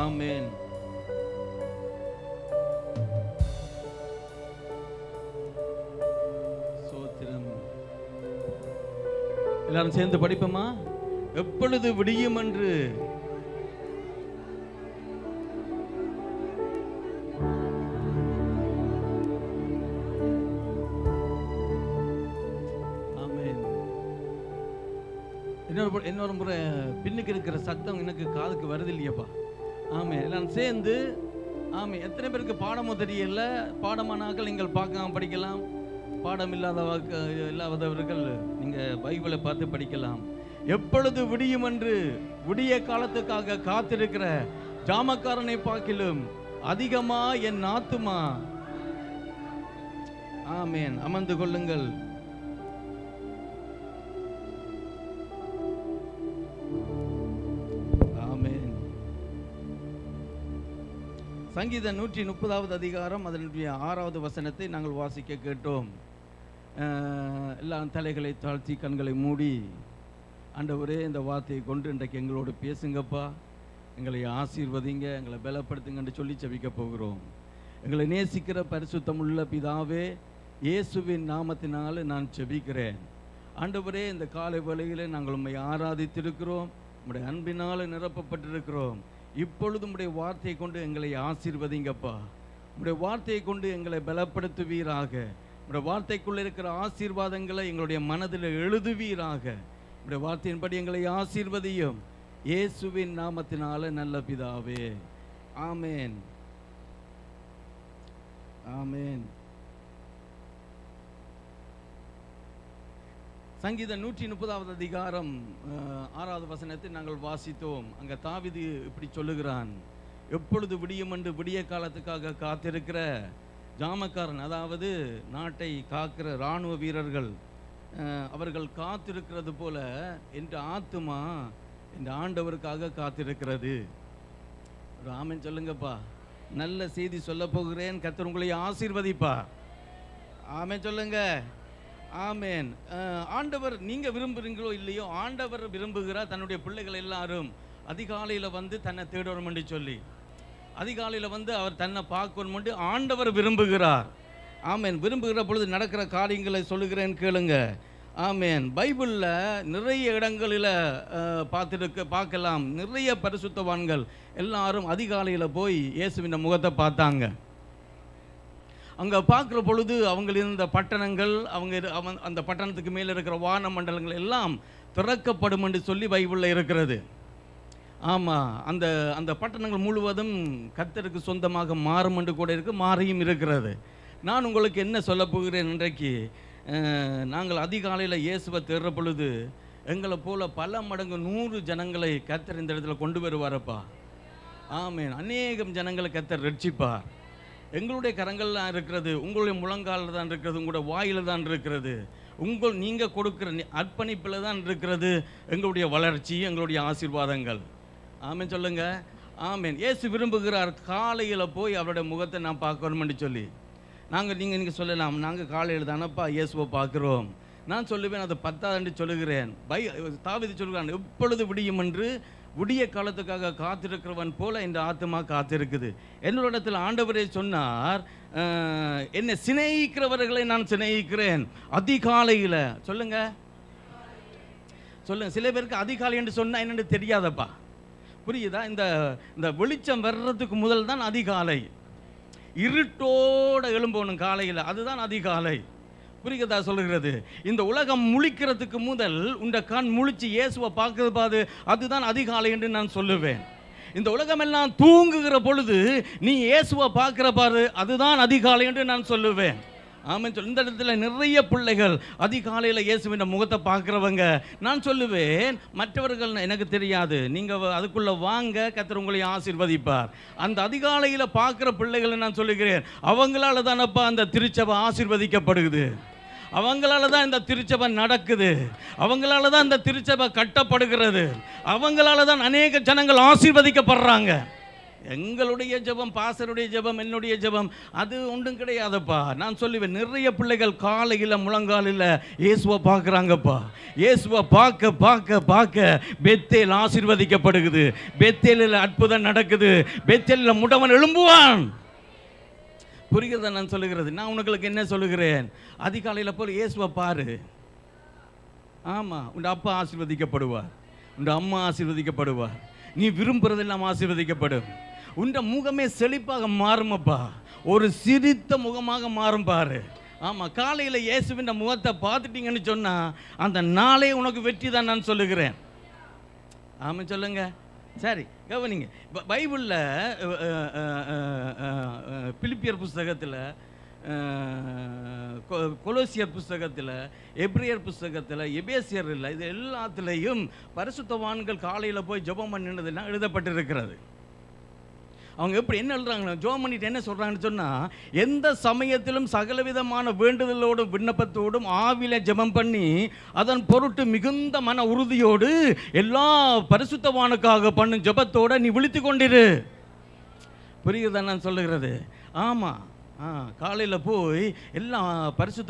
ஆமென். சோத்திரம். எல்லாரும் சேர்ந்து படிப்போமா? எப்பொழுது விடியும் என்று இன்னொரு முறை பின்னுக்கு இருக்கிற சத்தம் எனக்கு காதுக்கு வருது இல்லையாப்பா? ஆமே, எல்லாம் சேர்ந்து ஆமே. எத்தனை பேருக்கு பாடமோ தெரியல? பாடமானாக்கள் நீங்கள் பார்க்காம படிக்கலாம். பாடம் இல்லாதவர்கள் நீங்க பைபிளை பார்த்து படிக்கலாம். எப்பொழுது விடியும் என்று விடிய காலத்துக்காக காத்திருக்கிற ஜாமக்காரனை பார்க்கிலும் அதிகமா என் ஆத்துமா. ஆமேன். அமர்ந்து கொள்ளுங்கள். சங்கீதம் 130வது அதிகாரம் அதனுடைய 6வது வசனத்தை நாங்கள் வாசிக்க கேட்டோம். எல்லாம் தலைகளை தாழ்த்தி கண்களை மூடி, ஆண்டவரே இந்த வார்த்தையை கொண்டு இன்றைக்கு எங்களோடு பேசுங்கப்பா, எங்களை ஆசீர்வதிங்க, எங்களை பலப்படுத்துங்கன்னு சொல்லி ஜெபிக்க போகிறோம். எங்களை நேசிக்கிற பரிசுத்தமுள்ள பிதாவே, இயேசுவின் நாமத்தினால நான் ஜெபிக்கிறேன். ஆண்டவரே, இந்த காலை வேளையிலே நாங்கள் உம்மை ஆராதித்திருக்கிறோம், உம்முடைய அன்பினால் நிரப்பப்பட்டிருக்கிறோம். இப்பொழுது உம்முடைய வார்த்தையை கொண்டு எங்களை ஆசீர்வதிங்கப்பா. உம்முடைய வார்த்தையை கொண்டு எங்களை பலப்படுத்துவீராக. உம்முடைய வார்த்தைக்குள்ள இருக்கிற ஆசீர்வாதங்களை எங்களுடைய மனதில் எழுதுவீராக. உம்முடைய வார்த்தையின்படி எங்களை ஆசீர்வதியும். இயேசுவின் நாமத்தினால நல்ல பிதாவே. ஆமேன், ஆமேன். சங்கீதம் 130வது அதிகாரம் 6வது வசனத்தை நாங்கள் வாசித்தோம். அங்கே தாவீது இப்படி சொல்லுகிறான், எப்பொழுது விடியும் என்று விடிய காலத்துக்காக காத்திருக்கிற ஜாமக்காரன், அதாவது நாட்டை காக்கிற இராணுவ வீரர்கள், அவர்கள் காத்திருக்கிறது போல என்ற ஆத்துமா இந்த ஆண்டவருக்காக காத்திருக்கிறது. ஆமென் சொல்லுங்கப்பா. நல்ல செய்தி சொல்ல போகிறேன். கர்த்தர் உங்களை ஆசீர்வதிப்பா. ஆமென் சொல்லுங்க. ஆமேன். ஆண்டவர் நீங்க விரும்புறீங்களோ இல்லையோ, ஆண்டவர் விரும்புகிறார் தன்னுடைய பிள்ளைகள் எல்லாரும் அதிகாலையில் வந்து தன்னை தேடணும் என்று சொல்லி, அதிகாலையில் வந்து அவர் தன்னை பார்க்கணும் என்று ஆண்டவர் விரும்புகிறார். ஆமேன். விரும்புகிற பொழுது நடக்கிற காரியங்களை சொல்லுகிறேன் கேளுங்க. ஆமேன். பைபிளில் நிறைய இடங்களில் பார்க்கலாம். நிறைய பரிசுத்தவான்கள் எல்லாரும் அதிகாலையில் போய் இயேசுவின் முகத்தை பார்த்தாங்க. அங்கே பார்க்குற பொழுது அவங்க இருந்த பட்டணங்கள், அந்த பட்டணத்துக்கு மேலே இருக்கிற வான மண்டலங்கள் எல்லாம் திறக்கப்படும் என்று சொல்லி பைபிளில் இருக்கிறது. ஆமாம், அந்த பட்டணங்கள் முழுவதும் கர்த்தருக்கு சொந்தமாக மாறும் என்று கூட இருக்குது, மாறியும் இருக்கிறது. நான் உங்களுக்கு என்ன சொல்ல போகிறேன் இன்றைக்கு, நாங்கள் அதிகாலையில் இயேசுவை தேடுற பொழுது எங்களை போல பல மடங்கு 100 ஜனங்களை கர்த்தர் இந்த இடத்துல கொண்டு வருவாரப்பா. ஆமேன். அநேகம் ஜனங்களை கர்த்தர் ரட்சிப்பார். எங்களுடைய கரங்கள் தான் இருக்கிறது, உங்களுடைய முழங்காலில் தான் இருக்கிறது, உங்களுடைய வாயில் தான் இருக்கிறது, நீங்கள் கொடுக்குற அர்ப்பணிப்பில் தான் இருக்கிறது எங்களுடைய வளர்ச்சி, எங்களுடைய ஆசீர்வாதங்கள். ஆமேன் சொல்லுங்க. ஆமேன். இயேசு விரும்புகிறார் காலையில் போய் அவருடைய முகத்தை நான் பார்க்கணும்னு சொல்லி. நீங்கள் சொல்லலாம், நாங்கள் காலையில் தானப்பா இயேசுவை பார்க்குறோம். நான் சொல்லுவேன், அது 10 சொல்லுகிறேன். தாவீது சொல்கிறான், எப்பொழுது விடியும் என்று விடிய காலத்துக்காக காத்திருக்கிறவன் போல இந்த ஆத்மா காத்திருக்குது. என்னோட இடத்துல ஆண்டவரே சொன்னார், என்னை சிநேகிக்கிறவர்களை நான் சிநேகிக்கிறேன். அதிகாலையில் சொல்லுங்க. சொல்லுங்க. சில பேருக்கு அதிகாலை என்று சொன்னா என்னன்னு தெரியாதப்பா. புரியுதா? இந்த வெளிச்சம் வர்றதுக்கு முதல் தான் அதிகாலை. இருட்டோட எழும்பணும் காலையில், அதுதான் அதிகாலை. புரியுதா சொல்லுகிறது? இந்த உலகம் முழிக்கிறதுக்கு முதல் உண்ட கண் முழிச்சு இயேசுவை பார்க்கறது பாது, அதுதான் அதிகாலை என்று நான் சொல்லுவேன். இந்த உலகம் எல்லாம் தூங்குகிற பொழுது நீ இயேசுவை பார்க்கிற பாரு, அதுதான் அதிகாலை என்று நான் சொல்லுவேன். ஆமாம். இந்த இடத்துல நிறைய பிள்ளைகள் அதிகாலையில் இயேசுவின் முகத்தை பார்க்குறவங்க. நான் சொல்லுவேன், மற்றவர்கள் எனக்கு தெரியாது, நீங்கள் அதுக்குள்ளே வாங்க, கர்த்தர் உங்களை ஆசீர்வதிப்பார். அந்த அதிகாலையில் பார்க்குற பிள்ளைகளை நான் சொல்லுகிறேன், அவங்களால தானப்பா அந்த திருச்சபை ஆசீர்வதிக்கப்படுகிறது, அவங்களால தான் இந்த திருச்சபை நடக்குது, அவங்களால தான் இந்த திருச்சபை கட்டப்படுகிறது, அவங்களால தான் அநேக ஜனங்கள் ஆசீர்வதிக்கப்படுறாங்க. எங்களுடைய ஜெபம், பாசருடைய ஜெபம், என்னுடைய ஜெபம் அது ஒன்றும் கிடையாதப்பா. நான் சொல்லுவேன், நிறைய பிள்ளைகள் காலையில் முழங்காலில் இயேசுவை பார்க்குறாங்கப்பா. இயேசுவை பார்க்க பார்க்க பார்க்க பெத்தேல் ஆசீர்வதிக்கப்படுகிறது, பெத்தேலில் அற்புதம் நடக்குது, பெத்தேலில் முடவன் எழும்புவான். புரிகிறத நான் சொல்லுகிறது? நான் உங்களுக்கு என்ன சொல்லுகிறேன், அதிகாலையில் போல் இயேசுவை பாரு. ஆமாம், உன் அப்பா ஆசீர்வதிக்கப்படுவார், உன் அம்மா ஆசீர்வதிக்கப்படுவார், நீ விரும்புறதெல்லாம் ஆசீர்வதிக்கப்படும். உண்ட முகமே செழிப்பாக மாறுமப்பா, ஒரு சிரித்த முகமாக மாறும் பாரு. ஆமாம், காலையில் இயேசுவின் முகத்தை பார்த்துட்டீங்கன்னு சொன்னால் அந்த நாளே உனக்கு வெற்றி தான் நான் சொல்லுகிறேன். ஆமாம், சொல்லுங்க. சரி, கவனிங்க. பைபிளில் பிலிப்பியர் புஸ்தகத்தில், கொலோசியர் புஸ்தகத்தில், எபிரேயர் புஸ்தகத்தில், எபேசியர் இல்லை, இது எல்லாத்துலேயும் பரிசுத்தவான்கள் காலையில் போய் ஜெபம் பண்ணினதெல்லாம் எழுதப்பட்டிருக்கிறது. அவங்க எப்படி என்ன எழுதுறாங்க, ஜெபம் பண்ணிட்டு என்ன சொல்கிறாங்கன்னு சொன்னால், எந்த சமயத்திலும் சகலவிதமான வேண்டுதலோடும் விண்ணப்பத்தோடும் ஆவில ஜெபம் பண்ணி அதன் பொருட்டு மிகுந்த மன உறுதியோடு எல்லா பரிசுத்தவானுக்காக பண்ணும் ஜெபத்தோடு நீ விழித்து கொண்டிரு. புரியுதா நான் சொல்லுகிறது? ஆமாம். காலையில் போய் எல்லா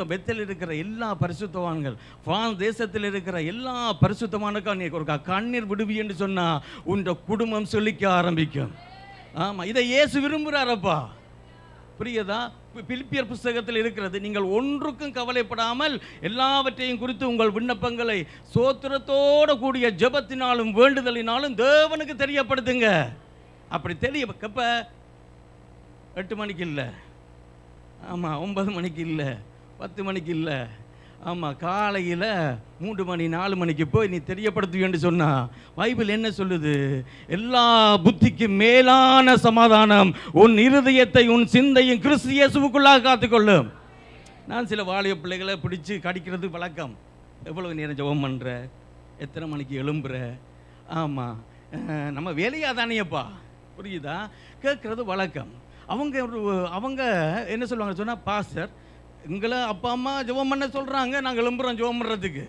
பெத்தல் இருக்கிற எல்லா பரிசுத்தவான்கள், பிரான்ஸ் தேசத்தில் இருக்கிற எல்லா பரிசுத்தவானுக்கா நீ ஒரு கண்ணீர் விடுவி என்று சொன்னால் உன் குடும்பம் செழிக்க ஆரம்பிக்கும். ஆமாம், இதை இயேசு விரும்புகிறாரப்பா. புரியுதா? பிலிப்பியர் புஸ்தகத்தில் இருக்கிறது, நீங்கள் ஒன்றுக்கும் கவலைப்படாமல் எல்லாவற்றையும் குறித்து உங்கள் விண்ணப்பங்களை சோத்திரத்தோடு கூடிய ஜெபத்தினாலும் வேண்டுதலினாலும் தேவனுக்கு தெரியப்படுத்துங்க. அப்படி தெரியப்ப 8 மணிக்கு இல்லை, ஆமாம் 9 மணிக்கு இல்லை, 10 மணிக்கு இல்லை, ஆமாம் காலையில் 3 மணி 4 மணிக்கு போய் நீ தெரியப்படுத்துவேன்னு சொன்னா பைபிள் என்ன சொல்லுது? எல்லா புத்திக்கும் மேலான சமாதானம் உன் இருதயத்தை உன் சிந்தையும் கிறிஸ்து இயேசுவுக்குள்ளாக காத்துக்கொள்ளும். நான் சில வாலிய பிள்ளைகளை பிடிச்சி கடிக்கிறது வழக்கம். எவ்வளவு நேரம் ஜெபம் பண்ணுற, எத்தனை மணிக்கு எழும்புற, ஆமாம் நம்ம வேலையாக தானேப்பா, புரியுதா, கேட்குறது வழக்கம். அவங்க என்ன சொல்லுவாங்க சொன்னால், பாஸ்டர் எங்களை அப்பா அம்மா ஜெபம் பண்ண சொல்கிறாங்க, நாங்கள் எழும்புறோம் ஜெபம் பண்ணுறதுக்கு.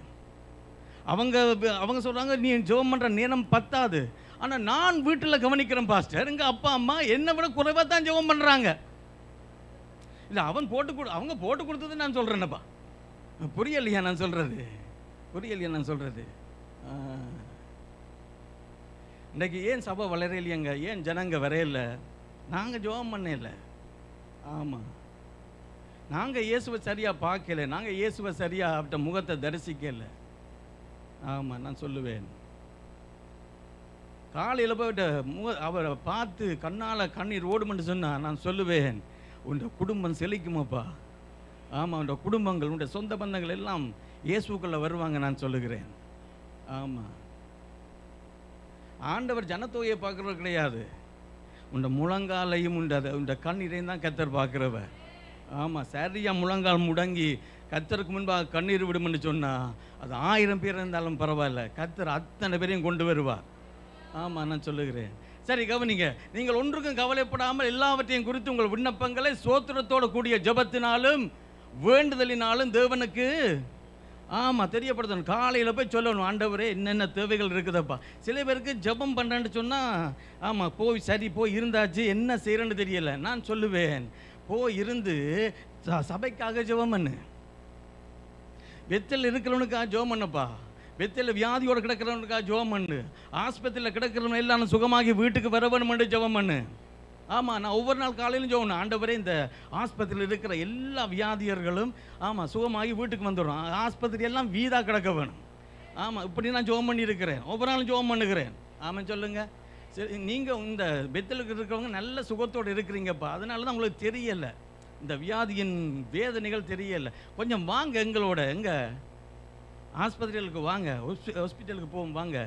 அவங்க சொல்கிறாங்க நீ ஜெபம் பண்ணுற நேரம் பத்தாது, ஆனால் நான் வீட்டில் கவனிக்கிறேன் பாஸ்டர், எங்கள் அப்பா அம்மா என்னை விட குறைவாக தான் ஜெபம் பண்ணுறாங்க. இல்லை அவங்க போட்டு கொடுத்தது நான் சொல்கிறேன்னப்பா. புரியலையா நான் சொல்கிறது? புரியலையா நான் சொல்கிறது? இன்றைக்கி ஏன் சபை வளரையிலையங்க, ஏன் ஜனங்க வரையில? நாங்கள் ஜெபம் பண்ண இல்லை. ஆமாம், நாங்கள் இயேசுவை சரியாக பார்க்கல, நாங்கள் இயேசுவை சரியாக அவர்கிட்ட முகத்தை தரிசிக்கல. ஆமாம், நான் சொல்லுவேன், காலையில் போய்ட்டு அவரை பார்த்து கண்ணால் கண்ணீர் ஓடுமென்று சொன்னால் நான் சொல்லுவேன், உன் குடும்பம் செழிக்குமாப்பா. ஆமாம், உன் குடும்பங்கள், உன் சொந்த பந்தங்கள் எல்லாம் இயேசுக்குள்ளே வருவாங்க நான் சொல்லுகிறேன். ஆமாம், ஆண்டவர் ஜனத்தொகையை பார்க்குறவர் கிடையாது, உன் முழங்காலையும் உன் கண்ணீரையும் தான் கர்த்தர் பார்க்குறவர். ஆமாம், சரியாக முழங்கால் முடங்கி கர்த்தருக்கு முன்பாக கண்ணீர் விடும்னு சொன்னால் அது 1000 பேர் இருந்தாலும் பரவாயில்ல, கர்த்தர் அத்தனை பேரையும் கொண்டு வருவார். ஆமாம், நான் சொல்லுகிறேன். சரி, கவனிங்க. நீங்கள் ஒன்றுக்கும் கவலைப்படாமல் எல்லாவற்றையும் குறித்து உங்கள் விண்ணப்பங்களை சோத்திரத்தோடு கூடிய ஜெபத்தினாலும் வேண்டுதலினாலும் தேவனுக்கு தெரியப்படுத்தணும். காலையில் போய் சொல்லணும், ஆண்டவரே என்னென்ன தேவைகள் இருக்குதப்பா. சில பேருக்கு ஜெபம் பண்ணுறேன்னு சொன்னால் போய் இருந்தாச்சு, என்ன செய்கிறேன்னு தெரியலை. நான் சொல்லுவேன், இருந்து சபைக்காக ஜெபம் பண்ணு, வெத்தல் இருக்கிறவனுக்காக ஜெபம் பண்ணப்பா, வெத்தல வியாதியோடு கிடக்கிறவனுக்காக ஜெபம் பண்ணு, ஆஸ்பத்திரியில் கிடக்கிறவன் எல்லாம் சுகமாகி வீட்டுக்கு வர வேணுமென்று ஜெபம் பண்ணு. ஆமாம், நான் ஒவ்வொரு நாள் காலையிலும் ஜெபம் பண்ணு, ஆண்டவரே இந்த ஆஸ்பத்திரியில் இருக்கிற எல்லா வியாதியர்களும் சுகமாகி வீட்டுக்கு வந்துடும், ஆஸ்பத்திரி எல்லாம் வீதாக கிடக்க வேணும். ஆமாம், இப்படி நான் ஜெபம் பண்ணியிருக்கிறேன், ஒவ்வொரு நாளும் ஜெபம் பண்ணுகிறேன். ஆமாம் சொல்லுங்க. சரி, நீங்கள் இந்த பெத்தலுக்கு இருக்கிறவங்க நல்ல சுகத்தோடு இருக்கிறீங்கப்பா, அதனால தான் உங்களுக்கு தெரியலை, இந்த வியாதியின் வேதனைகள் தெரியலை. கொஞ்சம் வாங்க எங்களோட, ஆஸ்பத்திரிகளுக்கு வாங்க, ஹாஸ்பிட்டலுக்கு போவோம், வாங்க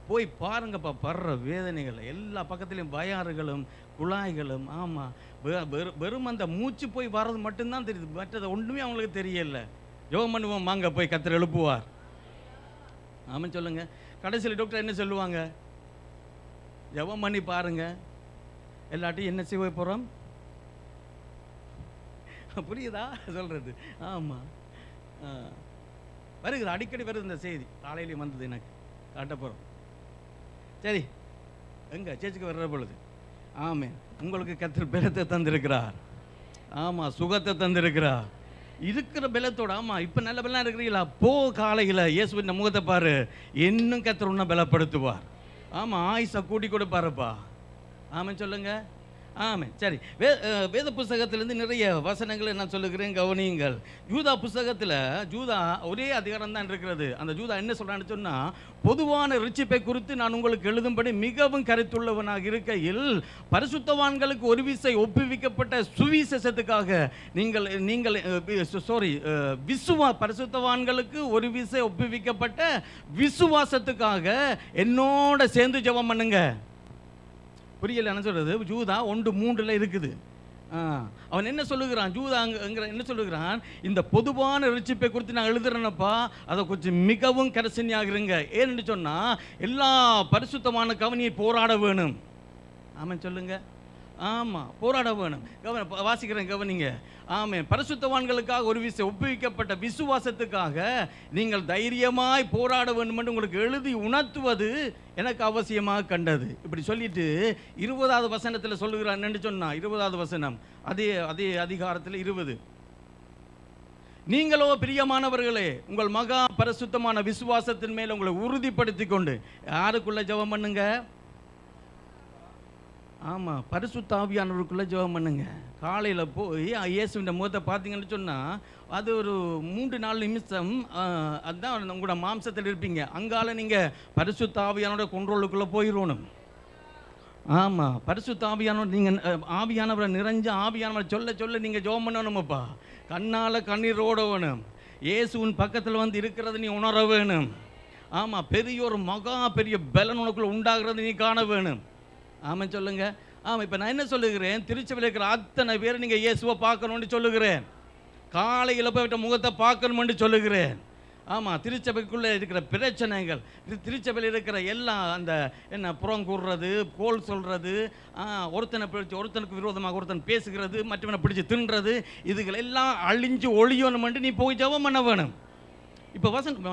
போய் பாருங்கப்பா, படுற வேதனைகள் எல்லா பக்கத்துலேயும் வயாறுகளும் குழாய்களும். ஆமாம், வெறும் அந்த மூச்சு போய் வர்றது மட்டும்தான் தெரியுது, மற்றது ஒன்றுமே அவங்களுக்கு தெரியல. ஜெபம் பண்ணுவோம் வாங்க, போய் கர்த்தர் எழுப்புவார். ஆமாம் சொல்லுங்க. கடைசியில் டாக்டர் என்ன சொல்லுவாங்க? ஜெபம் பண்ணி பாருங்க, எல்லாட்டையும் என்ன செய்ய போகிறோம், புரியுதா சொல்கிறது? ஆமாம், வருகிறது, அடிக்கடி வருது இந்த செய்தி, காலையிலையும் வந்தது, எனக்கு காட்ட போகிறோம். சரி, சேர்ச்சுக்கு வர்ற பொழுது ஆமே, உங்களுக்கு கர்த்தர் பலத்தை தந்திருக்கிறார். ஆமாம், சுகத்தை தந்திருக்கிறார், இருக்கிற பலத்தோட. ஆமாம், இப்போ நல்ல பலம் இருக்கிறீங்களா? காலையில் இயேசுவின் முகத்தை பாரு, இன்னும் கர்த்தர் உன்னை பலப்படுத்துவார். ஆமாம், ஆயுசை கூட்டி கொடுப்பாருப்பா. ஆமாம் சொல்லுங்க. ஆமாம், சரி. வேத புஸ்தகத்திலேருந்து நிறைய வசனங்களை நான் சொல்லுகிறேன், கவனியுங்கள். யூதா புஸ்தகத்தில் யூதா ஒரே அதிகாரம் தான் இருக்கிறது. அந்த யூதா என்ன சொல்கிறான்னு சொன்னால், பொதுவான ரட்சிப்பை குறித்து நான் உங்களுக்கு எழுதும்படி மிகவும் கருத்துள்ளவனாக இருக்கையில், பரிசுத்தவான்களுக்கு ஒரு விசை ஒப்புவிக்கப்பட்ட சுவிசேஷத்துக்காக பரிசுத்தவான்களுக்கு ஒரு விசை ஒப்புவிக்கப்பட்ட விசுவாசத்துக்காக என்னோட சேர்ந்து ஜெபம் பண்ணுங்க. புரியல என்ன சொல்றது? யூதா 1:3 இருக்குது. அவன் என்ன சொல்லுகிறான்? யூதா என்ன சொல்லுகிறான்? இந்த பொதுவான ரட்சிப்பை குறித்து நான் எழுதுறேனப்பா, அதை கொஞ்சம் மிகவும் கரிசனையாகிறங்க. ஏன்னு சொன்னா, எல்லா பரிசுத்தமான கவனியை போராட வேணும். ஆமாம் சொல்லுங்க. ஆமாம், போராட வேணும். வாசிக்கிறேன், கவனிங்க. ஆமாம், பரிசுத்தவான்களுக்காக ஒரு விசை ஒப்புவிக்கப்பட்ட விசுவாசத்துக்காக நீங்கள் தைரியமாய் போராட வேண்டும் என்று உங்களுக்கு எழுதி உணர்த்துவது எனக்கு அவசியமாக கண்டது. இப்படி சொல்லிட்டு 20வது வசனத்தில் சொல்லுகிறான். என்று சொன்னா 20வது வசனம், அதே அதிகாரத்தில் 20, நீங்களோ பிரியமானவர்களே உங்கள் மகா பரிசுத்தமான விசுவாசத்தின் மேல் உங்களை உறுதிப்படுத்தி கொண்டு யாருக்குள்ள ஜெபம் பண்ணுங்க? ஆமாம், பரிசுத்த ஆவியானவருக்குள்ளே ஜெபம் பண்ணுங்க. காலையில் போய் இயேசுவின் முகத்தை பார்த்தீங்கன்னு சொன்னால், அது ஒரு 3-4 நிமிஷம் அதுதான் உங்களோட மாம்சத்தில் இருப்பீங்க. அங்கால நீங்கள் பரிசுத்த ஆவியானோட கொண்ட்ரோலுக்குள்ளே போயிடணும். ஆமாம், பரிசுத்த ஆவியானவர், நீங்கள் ஆவியானவரை நிறைஞ்ச ஆவியானவரை சொல்ல சொல்ல நீங்கள் ஜெபம் பண்ணணுமப்பா. கண்ணால் கண்ணீரோட வேணும். இயேசுவின் பக்கத்தில் வந்து இருக்கிறது நீ உணர வேணும். ஆமாம், பெரிய ஒரு மகா பெரிய பலன் உனக்குள்ள உண்டாகிறது நீ காண வேணும். ஆமாம் சொல்லுங்க. ஆமாம், இப்போ நான் என்ன சொல்லுகிறேன்? திருச்சபையில் இருக்கிற அத்தனை பேர் நீங்கள் இயேசுவை பார்க்கணும்னு சொல்லுகிறேன். காலையில் போய்விட்ட முகத்தை பார்க்கணும்னு சொல்லுகிறேன். ஆமாம், திருச்சபைக்குள்ளே இருக்கிற பிரச்சனைகள், திருச்சபையில் இருக்கிற எல்லாம் அந்த என்ன புறம் கூறுறது, கோல் சொல்கிறது, ஒருத்தனை பிடிச்சி ஒருத்தனுக்கு விரோதமாக ஒருத்தன் பேசுகிறது, மற்றவனை பிடிச்சி தின்றது, இதுகள் எல்லாம் அழிஞ்சு ஒழியணும்னு நீ போய் ஜெபம் பண்ண வேணும். இப்போ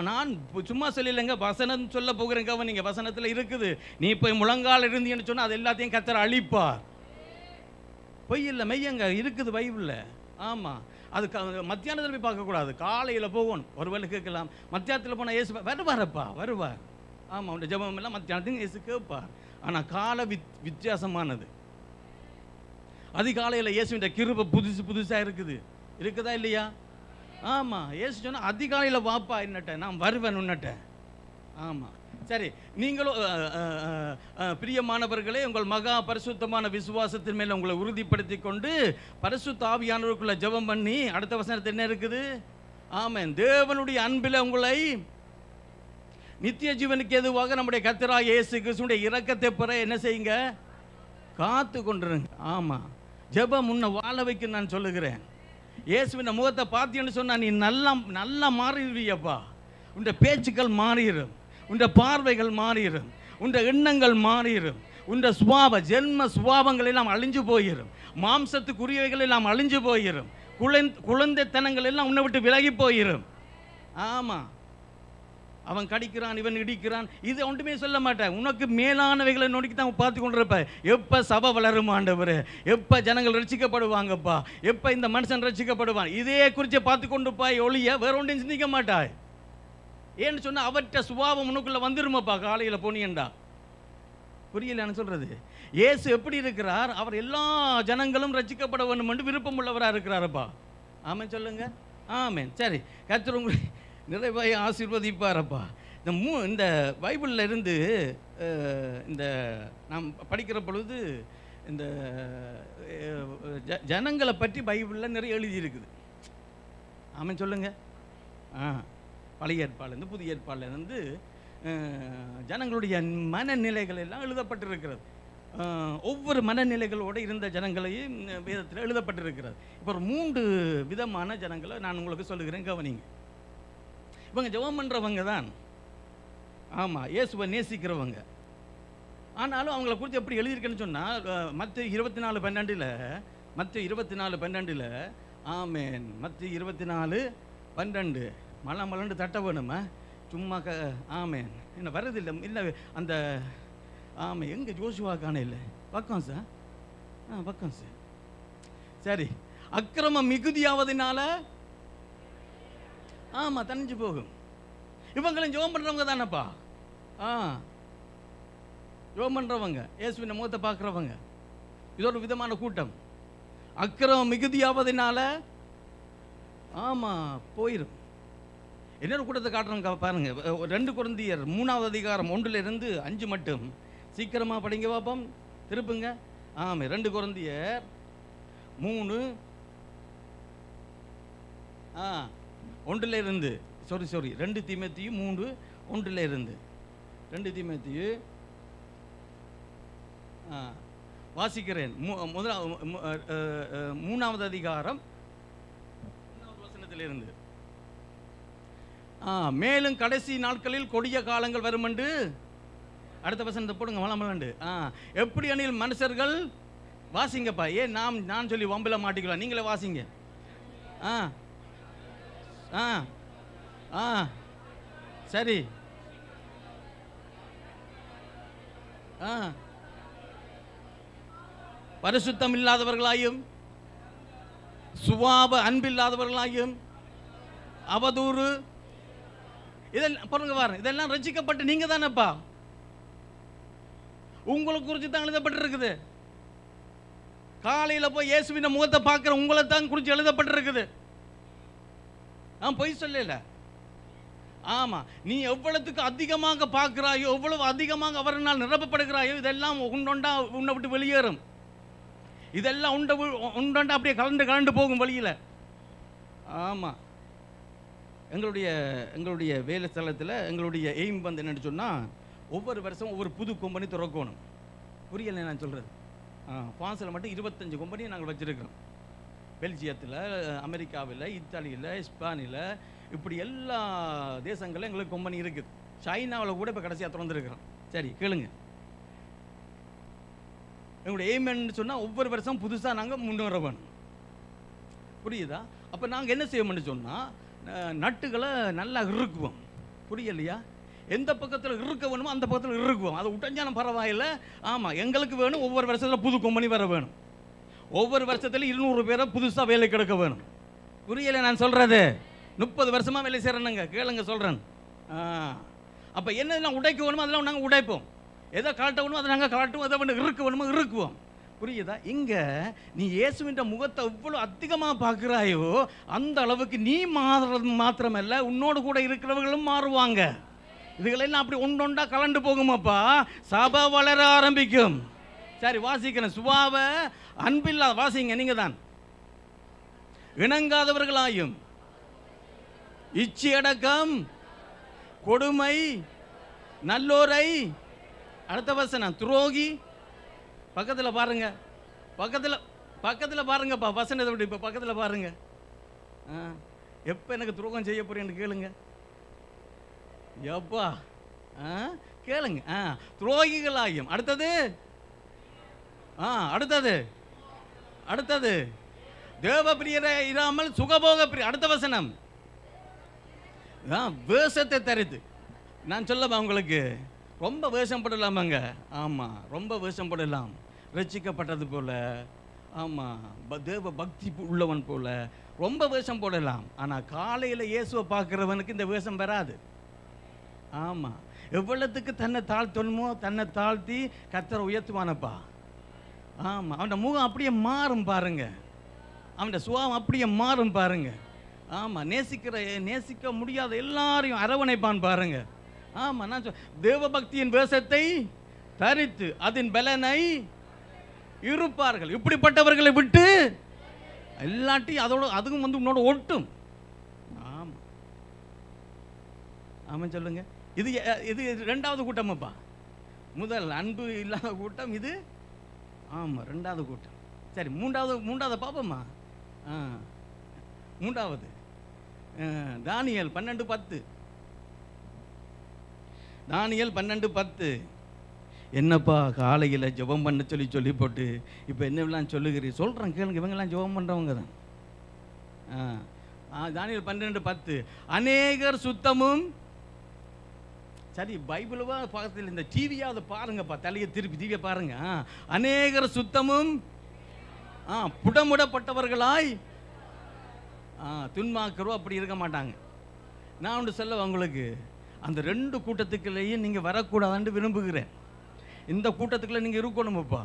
நான் சும்மா சொல்லலைங்க, வசனம் சொல்ல போகிறேன். கவனிங்க, வசனத்தில் இருக்குது, நீ போய் முழங்கால் இருந்தீங்கன்னு சொன்னால் அது எல்லாத்தையும் கர்த்தர் அழிப்பார். பொய் இல்லை, மெய்யங்க இருக்குது பைபிளில். ஆமாம், அது மத்தியானத்தில் போய் பார்க்கக்கூடாது, காலையில் போகணும். ஒருவேளை கேட்கலாம், மத்தியானத்தில் போனால் இயேசு வருவாரப்பா, வருவார். ஆமாம், உடைய ஜெபம் எல்லாம் மத்தியானத்துக்கு இயேசு கேட்பார். ஆனால் கால வித்தியாசமானது. அதிகாலையில் இயேசுவின் கிருபை புதுசாக இருக்குதா இல்லையா? ஆமாம், இயேசு சொன்னால் அதிகாலையில் வாப்பா என்னட்ட, நான் வருவேன் உன்னட்ட. ஆமாம், சரி. நீங்களும் பிரியமானவர்களே உங்கள் மகா பரிசுத்தமான விசுவாசத்தின் மேலே உங்களை உறுதிப்படுத்தி கொண்டு பரிசுத்த ஆவியானவருக்குள்ள ஜெபம் பண்ணி, அடுத்த வசனத்தில் என்ன இருக்குது? ஆமென், தேவனுடைய அன்பில் உங்களை நித்திய ஜீவனுக்கு எதுவாக நம்முடைய கர்த்தராகிய இயேசு கிறிஸ்துவினுடைய இரக்கத்தை பெற என்ன செய்யுங்க? காத்து கொண்டிருங்க. ஆமாம், ஜெபம் முன்ன வாழ வைக்க நான் சொல்லுகிறேன். இயேசுவின் முகத்தை பார்த்தீங்கன்னு சொன்னால் நீ நல்லா மாறிடுவியப்பா. உண்ட பேச்சுக்கள் மாறிடும், உண்ட பார்வைகள் மாறிடும், உண்ட எண்ணங்கள் மாறிடும், உண்ட ஜென்ம சுபாவங்கள் எல்லாம் அழிஞ்சு போயிடும், மாம்சத்துக்குரியவைகள் எல்லாம் அழிஞ்சு போயிடும், குழந்தைத்தனங்கள் எல்லாம் உன்னை விட்டு விலகி போயிடும். ஆமாம், அவன் கடிக்கிறான், இவன் இடிக்கிறான், இது ஒன்றுமே சொல்ல மாட்டேன். உனக்கு மேலானவைகளை நோக்கி தான் பார்த்து கொண்டிருப்ப. எப்போ சபை வளரும் ஆண்டவர், எப்போ ஜனங்கள் ரட்சிக்கப்படுவாங்கப்பா, எப்போ இந்த மனுஷன் ரட்சிக்கப்படுவான், இதே குறித்து பார்த்து கொண்டு போய் ஒளிய வேற ஒன்றையும் சிந்திக்க மாட்டாய். ஏன்னு சொன்னால் அவற்ற சுபாவம் உனக்குள்ளே வந்துருமாப்பா. காலையில் போனியண்டா புரியலன்னு சொல்கிறது. இயேசு எப்படி இருக்கிறார்? அவர் எல்லா ஜனங்களும் ரட்சிக்கப்பட வேண்டும் என்று விருப்பம் உள்ளவராக இருக்கிறாரப்பா. ஆமென் சொல்லுங்க. ஆமென். சரி, கர்த்தர் உங்களை நிறைவாய் ஆசீர்வதிப்பாரப்பா. இந்த பைபிளில் இருந்து இந்த நாம் படிக்கிற பொழுது இந்த ஜனங்களை பற்றி பைபிளில் நிறைய எழுதியிருக்குது. ஆமாம் சொல்லுங்க. பழைய ஏற்பாடுலேருந்து புதிய ஏற்பாடுலேருந்து ஜனங்களுடைய மனநிலைகள் எல்லாம் எழுதப்பட்டிருக்கிறது. ஒவ்வொரு மனநிலைகளோடு இருந்த ஜனங்களையும் வேதத்தில் எழுதப்பட்டிருக்கிறது. இப்போ ஒரு 3 விதமான ஜனங்களை நான் உங்களுக்கு சொல்லுகிறேன், கவனிங்க. இவங்க ஜெபம் பண்ணுறவங்க தான், ஆமாம், இயேசுவை நேசிக்கிறவங்க. ஆனாலும் அவங்கள குறித்து எப்படி எழுதியிருக்கேன்னு சொன்னால் மத்தேயு 24:12 மத்தேயு 24:12 ஆமென். மத்தேயு 24:12 மலண்டு தட்ட வேணுமா சும்மா ஆமென். என்ன வருது இல்லை இல்லை அந்த ஆமாம். எங்கே ஜோசுவா காண இல்லை பக்கம் சார். பக்கம் சார். சரி. அக்கிரமம் மிகுதியாவதுனால ஆமாம் தனிஞ்சு போகும். இவங்களும் ஜெபம் பண்ணுறவங்க தானேப்பா. ஜெபம் பண்ணுறவங்க, இயேசுவின் முகத்தை பார்க்குறவங்க. இது ஒரு விதமான கூட்டம். அக்கிரமம் மிகுதியாவதுனால ஆமாம் போயிடும். இன்னொரு கூட்டத்தை காட்டுறவங்க பாருங்க. 2 கொரிந்தியர் 3ஆவது அதிகாரம் 1-5 மட்டும் சீக்கிரமாக படிங்க பாப்போம். திருப்புங்க. ஆமாம். 2 கொரிந்தியர் 3 1 சாரி 2 தீமோத்தேயு 3:1 2 தீமோத்தேயு வாசிக்கிறேன். 3ஆவது அதிகாரம் 1ஆவது வசனத்திலிருந்து. மேலும் கடைசி நாட்களில் கொடிய காலங்கள் வரும் என்று அடுத்த வசனத்தை போடுங்க. மலமலண்டு. எப்படி அணியில் மனுஷர்கள் வாசிங்கப்பா. ஏன் நான் சொல்லி வம்பில மாட்டிக்கலாம், நீங்களே வாசிங்க. சரி. பரிசுத்தம் இல்லாதவர்களாயும் சுபாவ அன்பில்லாதவர்களாயும் அவதூறு இதெல்லாம் பாருங்க பாருங்க. இதெல்லாம் ரட்சிக்கப்பட்டு நீங்க தானேப்பா. உங்களுக்கு குறித்து தான் எழுதப்பட்டிருக்குது. காலையில் போய் இயேசுவின் முகத்தை பார்க்குற உங்களை தான் குறித்து எழுதப்பட்டிருக்குது. பொய் சொல்லல. ஆமா. நீ எவ்வளவுக்கு அதிகமாக பார்க்கிறாயோ, எவ்வளவு அதிகமாக அவரால் நிரப்பப்படுகிறாயோ, இதெல்லாம் உன்னை விட்டு வெளியேறும். இதெல்லாம் உண்டா அப்படியே கலந்து போகும் வழியில். ஆமா. எங்களுடைய வேலை ஸ்தலத்தில் எங்களுடைய எய்ம் வந்து என்னன்னு சொன்னால், ஒவ்வொரு வருஷம் ஒவ்வொரு புது கம்பெனி திறக்கணும். புரியல நான் சொல்கிறது. ஃப்ரான்ஸில் மட்டும் 25 கம்பெனியை நாங்கள் வச்சுருக்கிறோம். பெல்ஜியத்தில், அமெரிக்காவில், இத்தாலியில், ஸ்பானில், இப்படி எல்லா தேசங்களில் எங்களுக்கு கம்பெனி இருக்குது. சைனாவில் கூட இப்போ கடைசியாக திறந்துருக்கிறோம். சரி கேளுங்க. எங்களுடைய எய்ம் என்னன்னு சொன்னால், ஒவ்வொரு வருஷம் புதுசாக நாங்கள் முன்னேற வேணும். புரியுதா? அப்போ நாங்கள் என்ன செய்வோம்னு சொன்னால், நட்டுகளை நல்லா இறுக்குவோம். புரியலையா? எந்த பக்கத்தில் இருக்க வேணுமோ அந்த பக்கத்தில் இருக்குவோம். அது உட்டஞ்சானம் பரவாயில்லை. ஆமாம், எங்களுக்கு வேணும் ஒவ்வொரு வருஷத்தில் புது கம்பெனி வர வேணும். ஒவ்வொரு வருஷத்துல 200 பேரை புதுசாக வேலை கிடைக்க வேணும். புரியலை நான் சொல்கிறது? 30 வருஷமாக வேலை செய்கிறேனுங்க. கேளுங்க சொல்கிறேன். அப்போ என்னெல்லாம் உடைக்க வேணுமோ அதெல்லாம் நாங்கள் உடைப்போம். எதை காட்ட வேணுமோ அதை நாங்கள் காட்டுவோம். எதை வேணும் இருக்க வேணுமோ இருக்குவோம். புரியுதா? இங்கே நீ இயேசுவின் முகத்தை எவ்வளோ அதிகமாக பார்க்குறாயோ அந்த அளவுக்கு நீ மாத்திரமல்ல, உன்னோடு கூட இருக்கிறவர்களும் மாறுவாங்க. இதுகளெல்லாம் அப்படி ஒன்றொண்டா கலண்டு போகுமாப்பா. சபை வளர ஆரம்பிக்கும். சரி வாசிக்கிறேன். சுபாவ அன்பில்லாத வாசிங்க. நீங்க தான் இணங்காதவர்களாயும் இச்சையடக்கம் கொடுமை நல்லோரை. அடுத்த வசனம் துரோகி. பக்கத்தில் பாருங்க. பக்கத்தில் பாருங்கப்பா. வசனத்தை விட்டு இப்போ பக்கத்தில் பாருங்க. எப்போ எனக்கு துரோகம் செய்ய போறேன்னு கேளுங்க. எப்பா கேளுங்க. துரோகிகளாயும். அடுத்தது அடுத்தது தேவ பிரியரை இராமல் சுகபோக பிரிய. அடுத்த வசனம் வேஷத்தை தரித்து. நான் சொல்லவா உங்களுக்கு, ரொம்ப வேஷம் போடலாமாங்க. ஆமாம், ரொம்ப வேஷம் போடலாம். ரட்சிக்கப்பட்டது போல, ஆமாம், தேவ பக்தி உள்ளவன் போல ரொம்ப வேஷம் போடலாம். ஆனால் காலையில் இயேசுவை பார்க்குறவனுக்கு இந்த வேஷம் வராது. ஆமாம், எவ்வளவுக்கு தன்னை தாழ்த்தணுமோ தன்னை தாழ்த்தி கர்த்தரை உயர்த்துவானப்பா. ஆமாம், அவன் முகம் அப்படியே மாறும் பாருங்க. அவன் சுபாவம் அப்படியே மாறும் பாருங்க. ஆமாம், நேசிக்க முடியாத எல்லாரையும் அரவணைப்பான் பாருங்க. ஆமா, நான் தேவபக்தியின் வேஷத்தை தரித்து அதன் பலனை இருப்பார்கள். இப்படிப்பட்டவர்களை விட்டு எல்லாட்டி அதோட அதுவும் வந்து உன்னோட ஒட்டும். ஆமா ஆமா சொல்லுங்க. இது இது ரெண்டாவது கூட்டமாப்பா. முதல் அன்பு இல்லாத கூட்டம் இது. ஆமா, ரெண்டாவது கூட்டம். சரி, மூன்றாவது பாப்போமா? மூன்றாவது தானியேல் 12:10. தானியேல் 12:10. என்னப்பா காலையில் ஜெபம் பண்ண சொல்லி போட்டு இப்போ என்னெல்லாம் சொல்லுகிறீங்க? சொல்கிறேன் கேளுங்க. இவங்கெல்லாம் ஜெபம் பண்ணுறவங்க தான். தானியேல் 12:10. அநேகர் சுத்தமும். சரி, பைபிளுவா பக்கத்தில் இந்த டிவியாவது பாருங்கப்பா, தலையை திருப்பி டிவியை பாருங்க. அநேகர் சுத்தமும் புடமுடப்பட்டவர்களாய் துன்மாக்கிறோம் அப்படி இருக்க மாட்டாங்க. நான் ஒன்று சொல்ல உங்களுக்கு, அந்த ரெண்டு கூட்டத்துக்குள்ளேயும் நீங்கள் வரக்கூடாதுன்னு விரும்புகிறேன். இந்த கூட்டத்துக்குள்ள நீங்கள் இருக்கணும்ப்பா.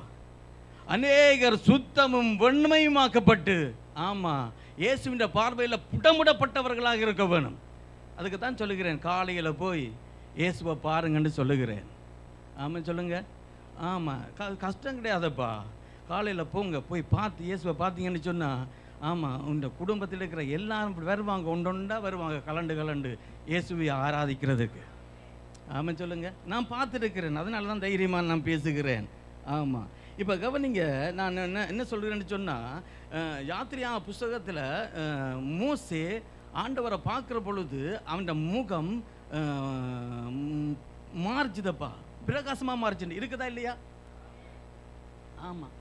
அநேகர் சுத்தமும் வெண்மையுமாக்கப்பட்டு, ஆமாம், இயேசுவின் பார்வையில் புடமுடப்பட்டவர்களாக இருக்க வேணும். அதுக்கு தான் சொல்லுகிறேன், காலையில் போய் இயேசுவை பாருங்கன்னு சொல்லுகிறேன். ஆமாம் சொல்லுங்க. ஆமாம், கஷ்டம் கிடையாதுப்பா. காலையில் போங்க, போய் பார்த்து இயேசுவை பார்த்தீங்கன்னு சொன்னால், ஆமாம், இந்த குடும்பத்தில் இருக்கிற எல்லாரும் வருவாங்க, ஒன்றொண்டா வருவாங்க, கலண்டு இயேசுவை ஆராதிக்கிறதுக்கு. ஆமாம் சொல்லுங்க. நான் பார்த்துருக்கிறேன், அதனால தான் தைரியமாக நான் பேசுகிறேன். ஆமாம், இப்போ கவனிங்க, நான் என்ன சொல்கிறேன்னு சொன்னால், யாத்திரையா புஸ்தகத்தில் மோசே ஆண்டவரை பார்க்குற பொழுது அவன் முகம் மாறிச்சுதப்பா, பிரகாசமாக மாறிச்சுன்னு இருக்குதா இல்லையா? ஆமாம்.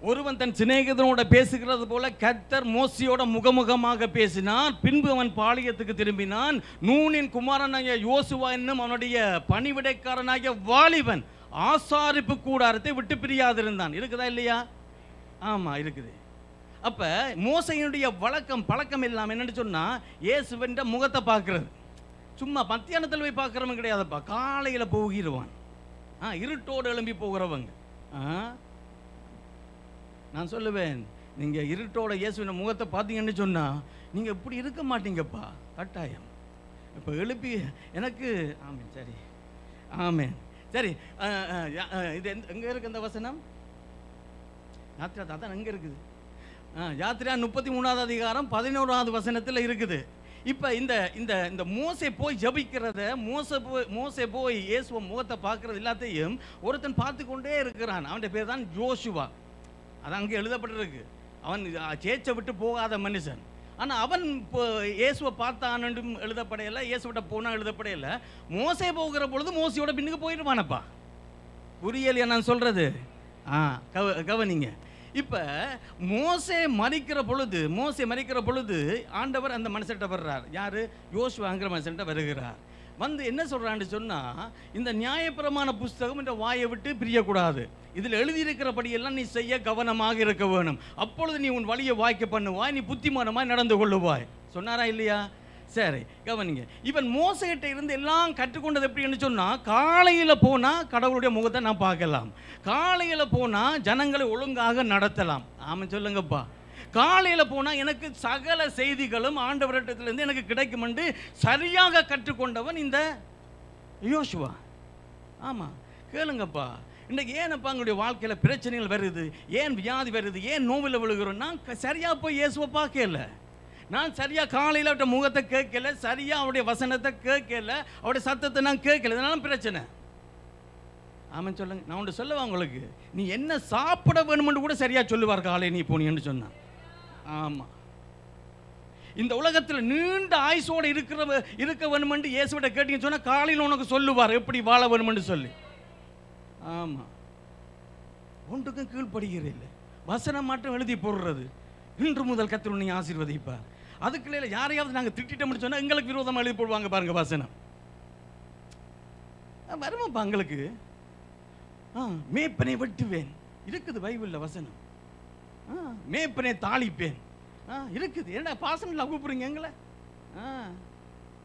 ஒருவன் தன் சிநேகிதனோட பேசுகிறது போல கர்த்தர் மோசையோட முகமுகமாக பேசினான். பின்பு அவன் பாளையத்துக்கு திரும்பினான். நூனின் குமாரனாகிய யோசுவா என்னும் அவனுடைய பணிவிடைக்காரனாகிய வாலிபன் ஆசாரிப்பு கூடாரத்தை விட்டு பிரியாதிருந்தான். இருக்குதா இல்லையா? ஆமா, இருக்குது. அப்ப மோசையினுடைய பழக்கம் இல்லாம என்னன்னு சொன்னா, இயேசுவின் முகத்தை பார்க்கிறது. சும்மா மத்தியானத்தில் போய் பார்க்கிறவங்க கிடையாதுப்பா, காலையில போகிறவன், இருட்டோடு எழும்பி போகிறவங்க. நான் சொல்லுவேன், நீங்க இருட்டோட இயேசுவின் முகத்தை பார்த்தீங்கன்னு சொன்னா நீங்க இப்படி இருக்க மாட்டீங்கப்பா, கட்டாயம். இப்போ எழுப்பி எனக்கு ஆமேன். சரி, ஆமேன். சரி, இது எங்க இருக்கு அந்த வசனம்? யாத்திரா அதான் எங்க இருக்குது? யாத்திரா 33வது அதிகாரம் 11வது வசனத்தில் இருக்குது. இப்போ இந்த இந்த இந்த மோசே போய் ஜபிக்கிறத, மோசே போய் இயேசுவ முகத்தை பார்க்கறது எல்லாத்தையும் ஒருத்தன் பார்த்து கொண்டே இருக்கிறான். அவனுடைய பேர் தான் ஜோஷுவா. அது அங்கே எழுதப்பட்டிருக்கு. அவன் சேச்சை விட்டு போகாத மனுஷன். ஆனால் அவன் இப்போ இயேசுவை பார்த்தானும் எழுதப்படையில, இயேசுவிட்ட போனால் எழுதப்படையில. மோசே போகிற பொழுது மோசையோட பின்னுக்கு போயிடுவானப்பா. புரியலையா நான் சொல்றது? கவனிங்க. இப்போ மோசே மரிக்கிற பொழுது ஆண்டவர் அந்த மனுஷன்ட்ட வர்றார். யாரு? யோசுவாங்கிற மனுஷன்ட்ட வருகிறார். வந்து என்ன சொல்றான்னு சொன்னா, இந்த நியாயப்பிரமாண புஸ்தகம் இந்த வாயை விட்டு பிரியக்கூடாது. இதில் எழுதியிருக்கிறபடியெல்லாம் நீ செய்ய கவனமாக இருக்க வேணும். அப்பொழுது நீ உன் வழியை வாய்க்க பண்ணுவாய், நீ புத்திமானமாய் நடந்து கொள்ளுவாய். சொன்னாரா இல்லையா? சரி, கவனிங்க. இவன் மோசைகிட்ட இருந்து எல்லாம் கற்றுக்கொண்டது எப்படின்னு சொன்னா, காலையில போனா கடவுளுடைய முகத்தை நான் பார்க்கலாம், காலையில போனா ஜனங்களை ஒழுங்காக நடத்தலாம். ஆமா சொல்லுங்கப்பா. காலையில போனா எனக்கு சகல செய்திகளும் ஆண்டவரிடத்திலிருந்து எனக்கு கிடைக்கும் என்று சரியாக கற்றுக்கொண்டவன் இந்த யோசுவா. ஆமா, கேளுங்கப்பா. இன்றைக்கு ஏனப்பா எங்களுடைய வாழ்க்கையில பிரச்சனைகள் வருது, ஏன் வியாதி வருது, ஏன் நோவில் விழுகிறோம்? நான் சரியா போய் இயேசுவை பார்க்கல, நான் சரியா காலையில் அவருடைய முகத்தை கேட்கல, சரியா அவருடைய வசனத்தை கேட்கல, அவருடைய சத்தத்தை நான் கேட்கல, இதனால பிரச்சனை. ஆமாம் சொல்லுங்க. நான் ஒன்று சொல்லவா உங்களுக்கு, நீ என்ன சாப்பிட வேணும்னு கூட சரியா சொல்லுவார் காலையில் நீ போனீன்னு சொன்னா. ஆமா, இந்த உலகத்தில் நீண்ட ஆயுசோடு இருக்க வேணுமென்று இயேசுவிட்ட கேட்டீங்கன்னு சொன்னா காலையில் உனக்கு சொல்லுவார் எப்படி வாழ வேணுமென்று சொல்லி. ஆமா, ஒன்றுக்கும் கீழ்ப்படுகிறேன், வசனம் மட்டும் எழுதி போடுறது. இன்று முதல் கர்த்தர் நீ ஆசீர்வதிப்பார். அதுக்குள்ள யாரையாவது நாங்கள் திட்டோம்னு சொன்னா எங்களுக்கு விரோதமாக எழுதி போடுவாங்க பாருங்க வசனம். வருமாப்பா எங்களுக்கு. மேய்ப்பனை வெட்டுவேன் இருக்குது பைபிள்ல வசனம். மேய்ப்பனை தாளிப்பேன் இருக்குது. என்ன பாசனில் கூப்பிடுறீங்க எங்களை?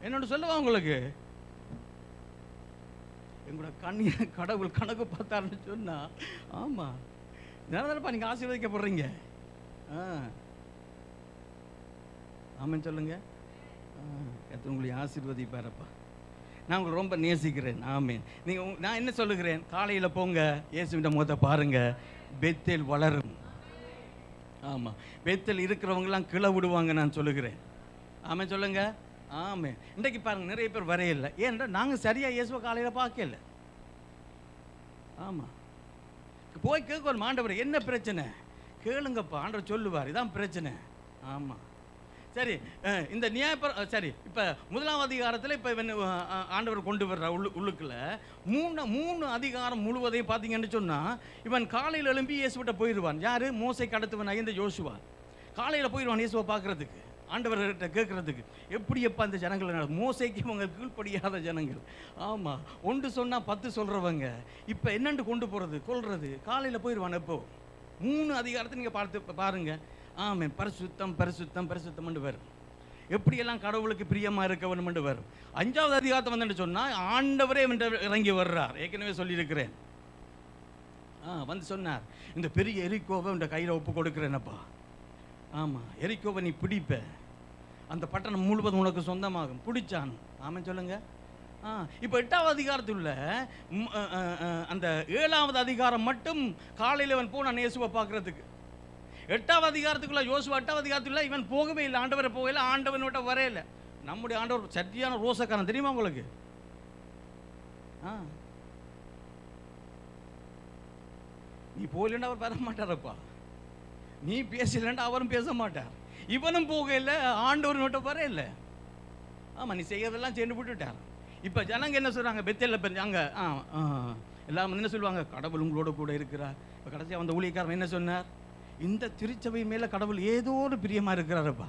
என்னோட சொல்லுவா உங்களுக்கு, எங்களோட கடவுள் கணக்கு பார்த்தாருன்னு சொன்னா, ஆமா நேரப்பா நீங்க ஆசீர்வதிக்கப்படுறீங்க. ஆமாம் சொல்லுங்க. கர்த்தர் உங்களை ஆசீர்வதிப்பாரப்பா. நான் உங்களை ரொம்ப நேசிக்கிறேன். ஆமென். நான் என்ன சொல்லுகிறேன், காலையில் போங்க, இயேசுவின் முகத்தை பாருங்க, பெத்தேல் வளரும். ஆமாம், பெத்தேல் இருக்கிறவங்களாம் கிளை விடுவாங்க நான் சொல்லுகிறேன். ஆமாம் சொல்லுங்க. ஆமாம். இன்றைக்கு பாருங்க, நிறைய பேர் வரையில்லை. ஏன்னா நாங்கள் சரியாக இயேசுவை காலையில் பார்க்கல. ஆமாம், போய் கேட்கணும், ஆண்டவர் என்ன பிரச்சனை கேளுங்கப்பா, ஆண்டவர் சொல்லுவார், இதான் பிரச்சனை. ஆமாம், சரி. இந்த சரி, இப்போ 1ஆம் அதிகாரத்தில் இப்போ ஆண்டவர் கொண்டு வர்ற உள்ளுக்குள்ள 3 அதிகாரம் முழுவதையும் பார்த்தீங்கன்னு சொன்னால், இவன் காலையில் எழும்பி இயேசுவிட்ட போயிடுவான். யார்? மோசைக்கு அடுத்தவன் இந்த யோசுவா. காலையில் போயிடுவான் இயேசுவை பார்க்குறதுக்கு, ஆண்டவர்கிட்ட கேட்குறதுக்கு. எப்படி எப்போ அந்த ஜனங்கள், மோசைக்கு இவங்க கீழ்ப்படியாத ஜனங்கள். ஆமாம், ஒன்று சொன்னால் 10 சொல்கிறவங்க. இப்போ என்னென்று கொண்டு போகிறது, கொள்வது. காலையில் போயிடுவான். எப்போ 3 அதிகாரத்தை நீங்கள் பார்த்து பாருங்கள். ஆமாம், பரிசுத்தம் பரிசுத்தம் பரிசுத்தம் வரும். எப்படியெல்லாம் கடவுளுக்கு பிரியமாக இருக்க வேணுமென்று வரும். 5ஆவது அதிகாரத்தை வந்துட்டு சொன்னால் ஆண்டவரே இறங்கி வர்றார். ஏற்கனவே சொல்லியிருக்கிறேன். வந்து சொன்னார், இந்த பெரிய எரிக்கோவை இந்த கையில் ஒப்பு கொடுக்குறேனப்பா. ஆமாம், எரிக்கோவை நீ பிடிப்ப, அந்த பட்டணம் முழுவதும் உனக்கு சொந்தமாகும். பிடிச்சான். ஆமாம் சொல்லுங்க. இப்போ 8ஆவது அதிகாரத்தில் அந்த 7ஆவது அதிகாரம் மட்டும் காலையில் அவன் போனான் இயேசுவை பார்க்குறதுக்கு. 8ஆவது அதிகாரத்துக்குள்ள யோசுவா 8ஆவது அதிகாரத்துக்குள்ள இவன் போகவே இல்லை, ஆண்டவரை போகல, ஆண்டவனோட வரையில. நம்முடைய ஆண்டவர் சட்டியான ரோசக்காரன், தெரியுமா உங்களுக்கு? நீ போகலன்னா அவர் வர மாட்டாரப்பா, நீ பேசலன்னா அவரும் பேச மாட்டார். இவனும் போகல, ஆண்டவனோட வரையில. ஆமாம், நீ செய்யறதெல்லாம் சேர்ந்து விட்டுட்டார். இப்போ ஜனங்க என்ன சொல்கிறாங்க, பெத்தேலில் அங்கே எல்லாம் என்ன சொல்லுவாங்க, கடவுள் உங்களோட கூட இருக்கிறார். இப்போ கடைசியாக வந்த ஊழியக்காரன் என்ன சொன்னார், இந்த திருச்சபை மேலே கடவுள் ஏதோ ஒரு பிரியமாக இருக்கிறாரப்பா.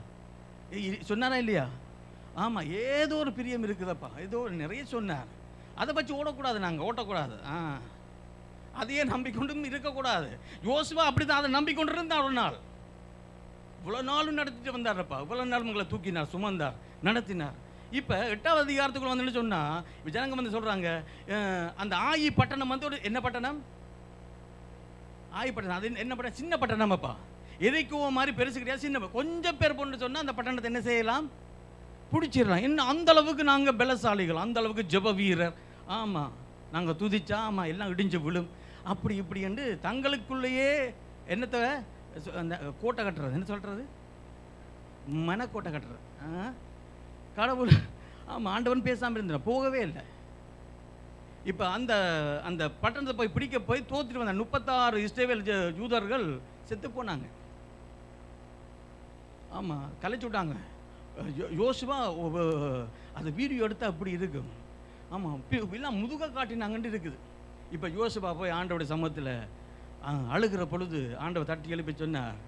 சொன்னாரா இல்லையா? ஆமாம், ஏதோ ஒரு பிரியம் இருக்குதப்பா, ஏதோ நிறைய சொன்னார். அதை பற்றி ஓடக்கூடாது, நாங்கள் ஓட்டக்கூடாது. அதையே நம்பிக்கொண்டும் இருக்கக்கூடாது. யோசுவா அப்படி தான் அதை நம்பிக்கொண்டு இருந்தார். ஒரு நாள் இவ்வளோ நாளும் நடத்திட்டு வந்தார்ப்பா, இவ்வளோ நாள் உங்களை தூக்கினார், சுமந்தார், நடத்தினார். இப்போ 8ஆவது அதிகாரத்துக்குள்ள வந்துன்னு சொன்னால், இப்போ ஜனங்க வந்து சொல்கிறாங்க, அந்த ஆயி பட்டணம் வந்து ஒரு என்ன பட்டணம்? ஆயி பட்டணம். அது என்ன பட்டணம்? சின்ன பட்டணம் அப்பா. எரிக்கோவ மாதிரி பெருசு கிடையாது, சின்ன. கொஞ்சம் பேர் போன்னு சொன்னால் அந்த பட்டணத்தை என்ன செய்யலாம்? பிடிச்சிடலாம். இன்னும் அந்த அளவுக்கு நாங்கள் பலசாலிகள், அந்த அளவுக்கு ஜெப வீரர். ஆமாம், நாங்கள் துதிச்சா ஆமாம் எல்லாம் இடிஞ்சு விழும், அப்படி இப்படி என்று தங்களுக்குள்ளேயே என்னத்தை அந்த கோட்டை கட்டுறது, என்ன சொல்கிறது, மனக்கோட்டை கட்டுறது. கடவுள் ஆமாம், ஆண்டவன் பேசாமல் இருந்தார், போகவே இல்லை. இப்போ அந்த அந்த பட்டணத்தை போய் பிடிக்க போய் தோத்துட்டு வந்தாங்க. 36 இஸ்ரவேல் யூதர்கள் செத்து போனாங்க. ஆமாம், கலைச்சு விட்டாங்க. யோசுவா அது வீடியோ எடுத்தால் அப்படி இருக்கும். ஆமாம், எல்லாம் முதுக காட்டினாங்கன்னு இருக்குது. இப்போ யோசுவா போய் ஆண்டவருடைய சமூகத்தில் அழுகிற பொழுது ஆண்டவர் தட்டி எழுப்பி சொன்னார்,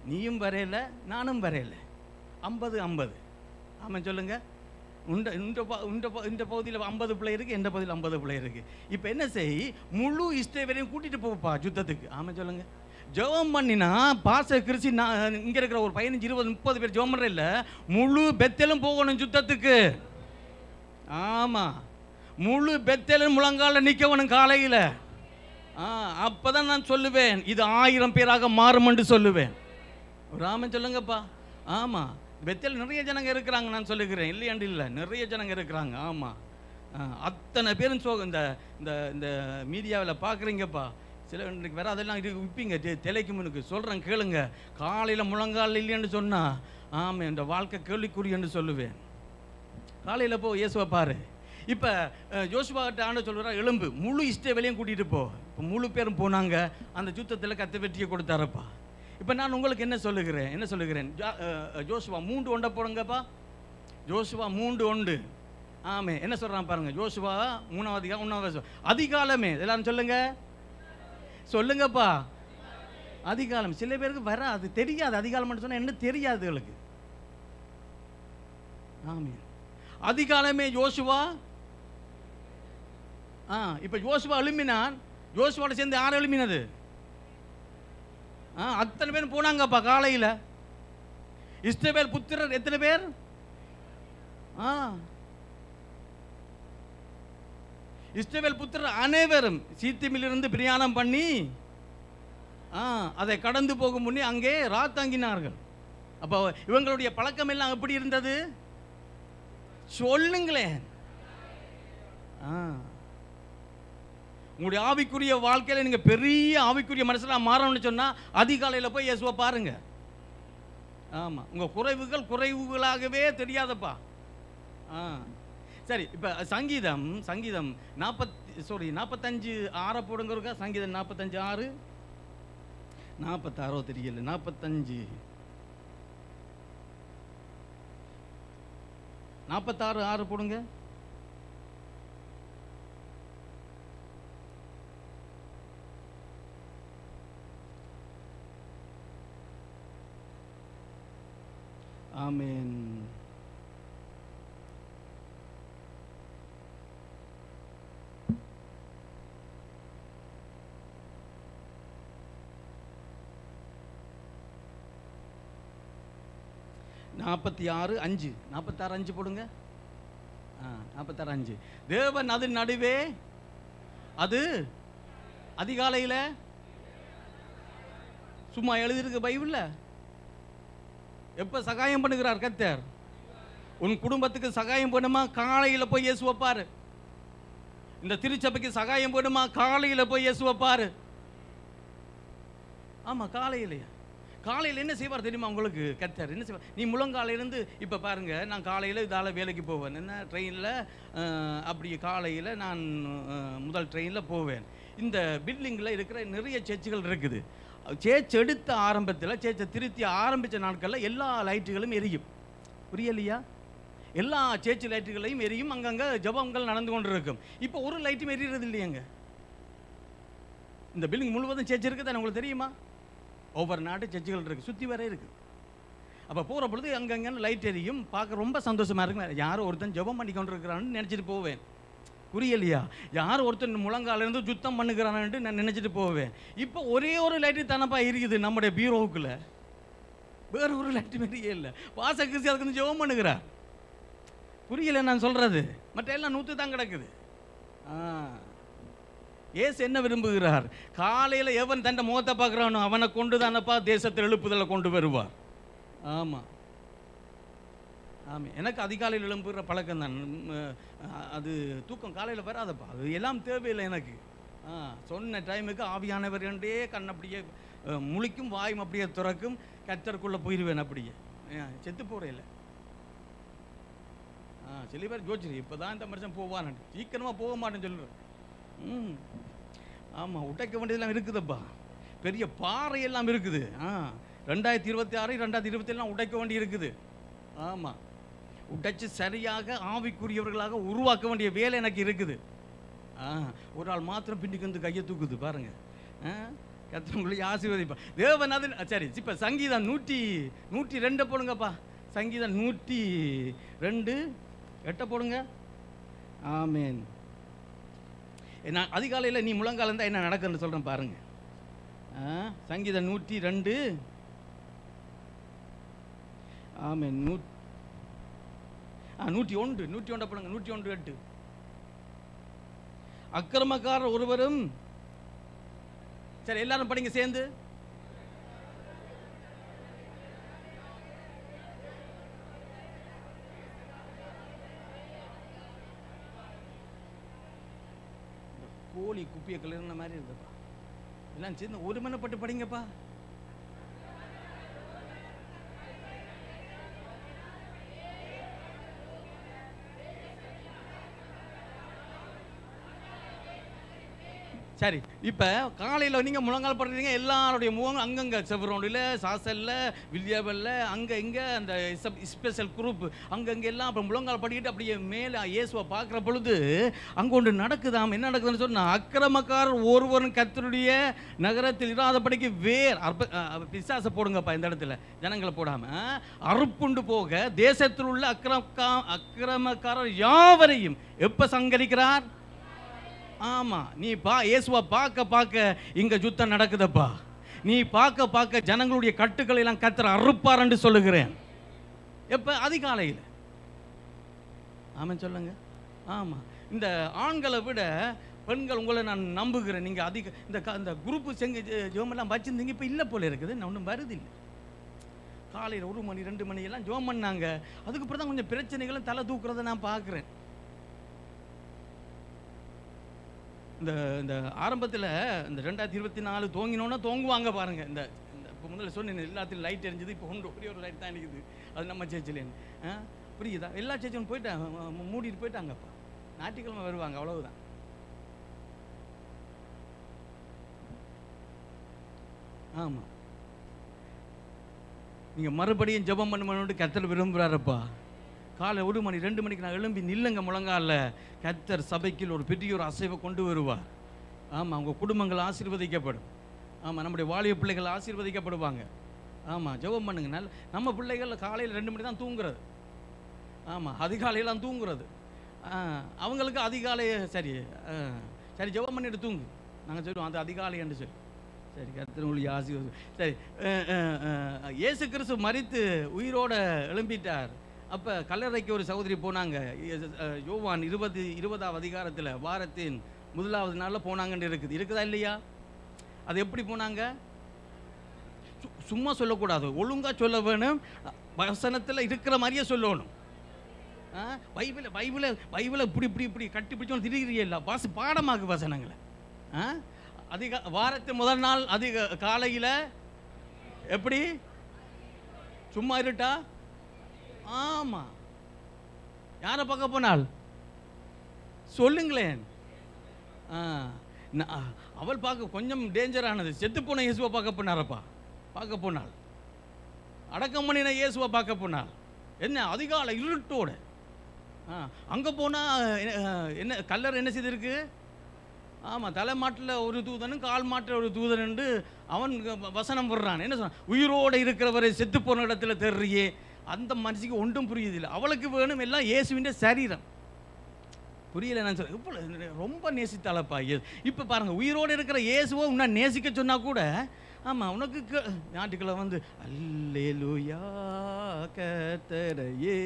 நீயும் வரையில நானும் வரையில, 50-50. ஆமாம் சொல்லுங்கள். இந்த பகுதியில் 50 பிள்ளை இருக்குது, எந்த பகுதியில் 50 பிள்ளை இருக்குது. இப்போ என்ன செய், முழு இஸ்ரவேலையும் கூட்டிகிட்டு போப்பா யுத்தத்துக்கு. ஆமாம் சொல்லுங்கள். ஜெபம் பண்ணினா பாச கிறிஸ்டி, நான் இங்கே இருக்கிற ஒரு 15, 20, 30 பேர் ஜெபம் பண்ணுற இல்லை, முழு பெத்தேலும் போகணும் யுத்தத்துக்கு. ஆமாம், முழு பெத்தேலும் முழங்கால நிற்கவனும் காலையில். அப்போ தான் நான் சொல்லுவேன், இது 1000 பேராக மாறும் என்று சொல்லுவேன். ராமன் சொல்லுங்கப்பா. ஆமாம், பெத்தேல் நிறைய ஜனங்க இருக்கிறாங்க, நான் சொல்லுகிறேன், இல்லையாண்டு இல்லை, நிறைய ஜனங்க இருக்கிறாங்க. ஆமாம், அத்தனை பேரும் இந்த இந்த மீடியாவில் பார்க்குறீங்கப்பா. சில இன்றைக்கு வேறு அதெல்லாம் விற்பீங்க தலைக்கு முன்னுக்கு. சொல்கிறேன் கேளுங்க, காலையில் முழங்கால் இல்லைன்னு சொன்னால் ஆமாம் இந்த வாழ்க்கை கேள்விக்குறி என்று சொல்லுவேன். காலையில் போ, இயேசுவை பாரு. இப்போ யோசுவாட்ட ஆண்டு சொல்கிறார், எலும்பு முழு இஸ்ரவேலையும் கூட்டிகிட்டு போ. இப்போ முழு பேரும் போனாங்க, அந்த யுத்தத்தில் கத்த வெற்றியை கொடுத்தாரப்பா. இப்போ நான் உங்களுக்கு என்ன சொல்லுகிறேன், யோசுவா 3:1 போடுங்கப்பா. யோசுவா 3:1. ஆமே, என்ன சொல்கிறான் பாருங்க. யோசுவா 3 அதிகாலமே, எல்லாரும் சொல்லுங்கப்பா. அதிகாலம். சில பேருக்கு வராது, தெரியாது. அதிகாலம் சொன்னால் என்ன தெரியாது அவளுக்கு. ஆமே, அதிகாலமே யோசுவா. இப்போ யோசுவா எழும்பினான். யோசுவாவோட சேர்ந்து யார் எழுப்பினது? அத்தனை பேர் போனாங்கப்பா காலையில். இஸ்ரவேல் புத்திரர் எத்தனை பேர்? இஸ்ரவேல் புத்திரர் அனைவரும் சீத்திமிலிருந்து பிரயாணம் பண்ணி அதை கடந்து போகும் முன்னே அங்கே ராத்தங்கினார்கள். அப்போ இவங்களுடைய பழக்கம் எல்லாம் எப்படி இருந்தது? சொல்லுங்களேன். உங்களுடைய ஆவிக்குரிய வாழ்க்கையில நீங்க பெரிய ஆவிக்குரிய மனுஷனா மாறணும்னு சொன்னா அதிகாலையில் போய் இயேசுவை பாருங்க. ஆமா, உங்க குறைவுகளாகவே தெரியாதப்பா. சரி, இப்ப சங்கீதம் 45:6 போடுங்க. சங்கீதம் 45:6, 46 தெரியல, 45 46:6 போடுங்க. ஆமென். நாற்பத்தாறு அஞ்சு போடுங்க. 46:5. தேவன் அது நடுவே, அது அதிகாலையில் சும்மா எழுதிருக்கு பைபிள்ல. எப்ப சகாயம் பண்ணுகிறார் கர்த்தர்? உன் குடும்பத்துக்கு சகாயம் பண்ணுமா, காலையில் போய் இயேசுவை பாரு. இந்த திருச்சபைக்கு சகாயம் பண்ணுமா, காலையில் போய் இயேசுவை பாரு. ஆமா, காலையில் என்ன செய்வார் தெரியுமா உங்களுக்கு கர்த்தர்? என்ன செய்வார்? நீ முழங்காலையிலேருந்து இப்போ பாருங்க, நான் காலையில் இதால் வேலைக்கு போவேன். என்ன ட்ரெயினில், அப்படி காலையில் நான் முதல் ட்ரெயினில் போவேன். இந்த பில்டிங்கில் இருக்கிற நிறைய சர்ச்சுகள் இருக்குது. சேர்ச் எடுத்த ஆரம்பத்தில், சேர்ச்சை திருத்தி ஆரம்பித்த நாட்களில் எல்லா லைட்டுகளும் எரியும். புரியலையா? எல்லா சேர்ச்சு லைட்டுகளையும் எரியும். அங்கங்கே ஜபங்கள் நடந்து கொண்டு இருக்கும். இப்போ ஒரு லைட்டும் எரியறது இல்லையாங்க. இந்த பில்டிங் முழுவதும் சேர்ச்சு இருக்குது. உங்களுக்கு தெரியுமா? ஒவ்வொரு நாட்டு சர்ச்சுகள் இருக்குது, சுற்றி வர இருக்குது. அப்போ போகிற பொழுது அங்கங்கே லைட் எரியும். பார்க்க ரொம்ப சந்தோஷமாக இருக்கு. யாரும் ஒருத்தன் ஜபம் பண்ணி கொண்டு இருக்கிறான்னு நினச்சிட்டு போவேன். புரியலையா? யார் ஒருத்தன் முழங்காலேருந்து சுத்தம் பண்ணுகிறான்ட்டு நான் நினச்சிட்டு போவேன். இப்போ ஒரே ஒரு லைட்டு தானப்பா இருக்குது நம்முடைய பீரோவுக்குள்ள. வேறு ஒரு லைட்டு மாரியே இல்லை. வாச கிறிஸ்து அதுக்கு வந்து ஜபம் பண்ணுகிறார். புரியல நான் சொல்கிறது? மற்ற எல்லாம் நூற்று தான் கிடக்குது. ஏசு என்ன விரும்புகிறார்? காலையில் எவன் தன்னை முகத்தை பார்க்குறானோ அவனை கொண்டு தானப்பா தேசத்தில் எழுப்புதலை கொண்டு வருவார். ஆமாம், ஆமாம். எனக்கு அதிகாலையில் எழும்புகிற பழக்கம் தான். அது தூக்கம் காலையில் வராதப்பா, அது எல்லாம் தேவையில்லை எனக்கு. சொன்ன டைமுக்கு ஆவியானவர் என்றே கண் அப்படியே முழிக்கும், வாயும் அப்படியே துறக்கும், கர்த்தருக்குள்ளே போயிடுவேன். அப்படியே செத்து போகிறேன். சில பேர் ஜோதிச்சு இப்போ தான் இந்த மனுஷன் போவான், சீக்கிரமாக போக மாட்டேன்னு சொல்லுறேன். ஆமாம், உடைக்க வேண்டியதெல்லாம் இருக்குதுப்பா. பெரிய பாறையெல்லாம் இருக்குது. 2026 2027 உடைக்க வேண்டி இருக்குது. ஆமாம், உடைச்சு சரியாக ஆவிக்குரியவர்களாக உருவாக்க வேண்டிய வேலை எனக்கு இருக்குது. ஒரு ஆள் மாத்திரம் பின்னுக்கு வந்து கையை தூக்குது பாருங்க. கர்த்தர் ஆசீர்வதிப்பா. தேவன் அது சரி. இப்போ சங்கீதம் 102 போடுங்கப்பா. சங்கீதம் 102 8 போடுங்க. ஆமேன். நான் அதிகாலையில் நீ முழங்கால இருந்தால் என்ன நடக்குன்னு சொல்கிறேன் பாருங்க. சங்கீதம் 102. ஆமேன். 101 போடுங்க. 101:8. அக்கிரமக்காரர் ஒருவரும், சரி எல்லாரும் படிங்க சேர்ந்து. கோழி குப்பியை கிளறின மாதிரி இருந்தப்பா. எல்லாம் சேர்ந்து ஒருமனப்பட்டு படிங்கப்பா. சரி, இப்போ காலையில் நீங்கள் முழங்கால் படுறீங்க. எல்லாருடைய முகம் அங்கங்கே செவரோண்டில், சாசலில், வில்லியாபலில், அங்கே இங்கே அந்த ஸ்பெஷல் குரூப் அங்கங்கே எல்லாம் அப்புறம் முழங்கால் படிக்கிட்டு அப்படியே மேலே இயேசுவை பார்க்குற பொழுது அங்கே ஒன்று நடக்குதாம். என்ன நடக்குதுன்னு சொன்னால், அக்கிரமக்காரர் ஒருவரும் கர்த்தருடைய நகரத்தில் இராதபடிக்கு பிசாசை போடுங்கப்பா இந்த இடத்துல, ஜனங்களை போடாமல். அறுப்புண்டு போக தேசத்தில் உள்ள அக்கிரமக்காரர் யாவரையும் எப்போ சங்கரிக்கிறார்? ஆமா, நீ இயேசுவை பார்க்க இங்க யுத்தம் நடக்குதப்பா. நீ பார்க்க ஜனங்களுடைய கட்டுக்களை எல்லாம் கர்த்தர் அறுப்பார் என்று சொல்லுகிறேன். எப்ப? அதிகாலையில். ஆமாம் சொல்லுங்க. ஆமா, இந்த ஆண்களை விட பெண்கள், உங்களை நான் நம்புகிறேன். நீங்க இந்த குரூப்பு செஞ்சு ஜோமெல்லாம் வச்சிருந்தீங்க, இப்ப இல்லை போல இருக்குது. நான் ஒன்றும் வருது இல்லை. காலையில் 1 மணி 2 மணி எல்லாம் ஜெபம் பண்ணாங்க. அதுக்கப்புறம் தான் கொஞ்சம் பிரச்சனைகளும் தலை தூக்குறதை நான் பார்க்குறேன். இந்த இந்த ஆரம்பத்தில் இந்த 2024 தோங்கினோன்னா தோங்குவாங்க பாருங்க. இந்த இப்போ முதல்ல சொன்னேன் எல்லாத்துலையும் லைட் எரிஞ்சுது. இப்போ ஒரே ஒரு லைட் தான் இருக்குது, அது நம்ம சேர்ச்சிலேன்னு. புரியுதா? எல்லா சேர்ச்சும் போயிட்டாங்க, மூடிட்டு போயிட்டாங்கப்பா. ஞாயிற்றுக்கிழமை வருவாங்க, அவ்வளவுதான். ஆமாம், நீங்கள் மறுபடியும் ஜெபம் பண்ணணும்னு கர்த்தர் விரும்புகிறாரப்பா. காலை 1 மணி 2 மணிக்கு நான் எழும்பி நில்லுங்க முழங்கால. கர்த்தர் சபைக்கு ஒரு பெரிய ஒரு அசைவை கொண்டு வருவார். ஆமாம், உங்கள் குடும்பங்கள் ஆசீர்வதிக்கப்படும். ஆமாம், நம்முடைய வாலிப பிள்ளைகள் ஆசீர்வதிக்கப்படுவாங்க. ஆமாம், ஜெபம் பண்ணுங்க. நல்ல நம்ம பிள்ளைகள் காலையில் 2 மணி தான் தூங்குறது. ஆமாம், அதிகாலையெல்லாம் தூங்குறது. அவங்களுக்கு அதிகாலை சரி சரி ஜெபம் பண்ணிட்டு தூங்கு நாங்கள் சொல்லுவோம், அது அதிகாலை என்று சொல்லி. சரி, கர்த்தர் உங்களுக்கு ஆசீர்வாதம். சரி, இயேசு கிறிஸ்து மரித்து உயிரோட எழும்பிட்டார். அப்போ கல்லறைக்கு ஒரு சகோதரி போனாங்க. யோவான் 20வது அதிகாரத்தில் வாரத்தின் 1வது நாளில் போனாங்கன்னு இருக்குதா இல்லையா? அது எப்படி போனாங்க? சும்மா சொல்லக்கூடாது, ஒழுங்காக சொல்ல வேணும். வசனத்தில் இருக்கிற மாதிரியே சொல்லணும். பைபிளை இப்படி கட்டி பிடிச்சோன்னு திரிகிறியல்ல, பாடமாக்கு வசனங்களை. வாரத்தின் முதல் நாள் காலையில் எப்படி சும்மா இருட்டா? ஆமாம், யாரை பார்க்க போனால் சொல்லுங்களேன். அவள் பார்க்க கொஞ்சம் டேஞ்சரானது. செத்து போன இயேசுவை பார்க்க போனாரப்பா. பார்க்க போனாள், அடக்கம் பண்ணின இயேசுவை பார்க்க போனாள். என்ன அதிகாலை இருட்டோட அங்கே போனால் என்ன கல்லர் என்ன செய்திருக்கு? ஆமாம், தலை மாட்டில் ஒரு தூதனும் கால் மாட்டில் ஒரு தூதன் அவன் வசனம் விடுறான். என்ன சொன்னான்? உயிரோடு இருக்கிறவரை செத்து போன இடத்துல தெரிறியே. அந்த மனுஷிக்கு ஒன்றும் புரியுதில்லை. அவளுக்கு வேணும் எல்லாம் இயேசுவின் சரீரம். புரியல நான் சொல்ல. இப்போ ரொம்ப நேசித்தாளப்பா. இப்போ பாருங்கள், உயிரோடு இருக்கிற இயேசுவை உன்னை நேசிக்க சொன்னால் கூட, ஆமாம், உனக்கு ஞாயிற்றுக்கிழமை வந்து அல்லேலூயா கர்த்தரையே.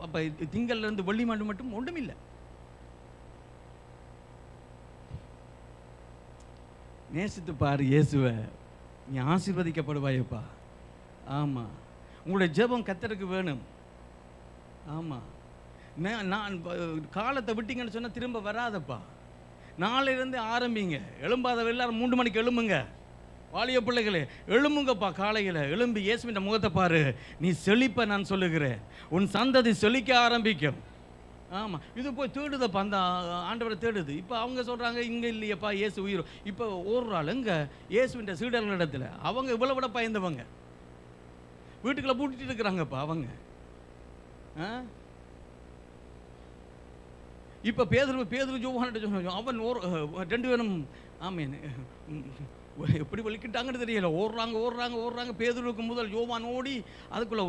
அப்போ திங்கள்லேருந்து வெள்ளி மாண்டு மட்டும் ஒன்றும் இல்லை. நேசித்து பாரு இயேசுவை, நீ ஆசீர்வதிக்கப்படுவாயப்பா. ஆமாம், உங்களுடைய ஜெபம் கர்த்தருக்கு வேணும். ஆமாம், நான் காலத்தை விட்டீங்கன்னு சொன்னால் திரும்ப வராதப்பா. நாளையிலேருந்து ஆரம்பிங்க. எழும்பாத எல்லாரும் 3 மணிக்கு எழும்புங்க. வாலிய பிள்ளைகளே எழும்புங்கப்பா. காலையில் எழும்பி இயேசுவின் முகத்தை பாரு. நீ செழிப்ப நான் சொல்லுகிறேன். உன் சந்ததி செழிக்க ஆரம்பிக்கும். ஆமாம், இது போய் தேடுதப்பா, அந்த ஆண்டவரை தேடுது. இப்போ அவங்க சொல்கிறாங்க இங்கே இல்லையப்பா இயேசு உயிர். இப்போ ஓடுறாள் எங்கே? இயேசுவின் சீடர்கள் இடத்துல. அவங்க இவ்வளோ விட பயந்தவங்க, வீட்டுக்குள்ளே பூட்டிட்டு இருக்கிறாங்கப்பா அவங்க. இப்போ பேதுரு யோவான் அவன் 2 பேரும் ஆமீன் எப்படி வலிக்கிட்டாங்கன்னு தெரியல. ஓடுறாங்க. பேதுருக்கு முதல் யோவான் ஓடி அதுக்குள்ளே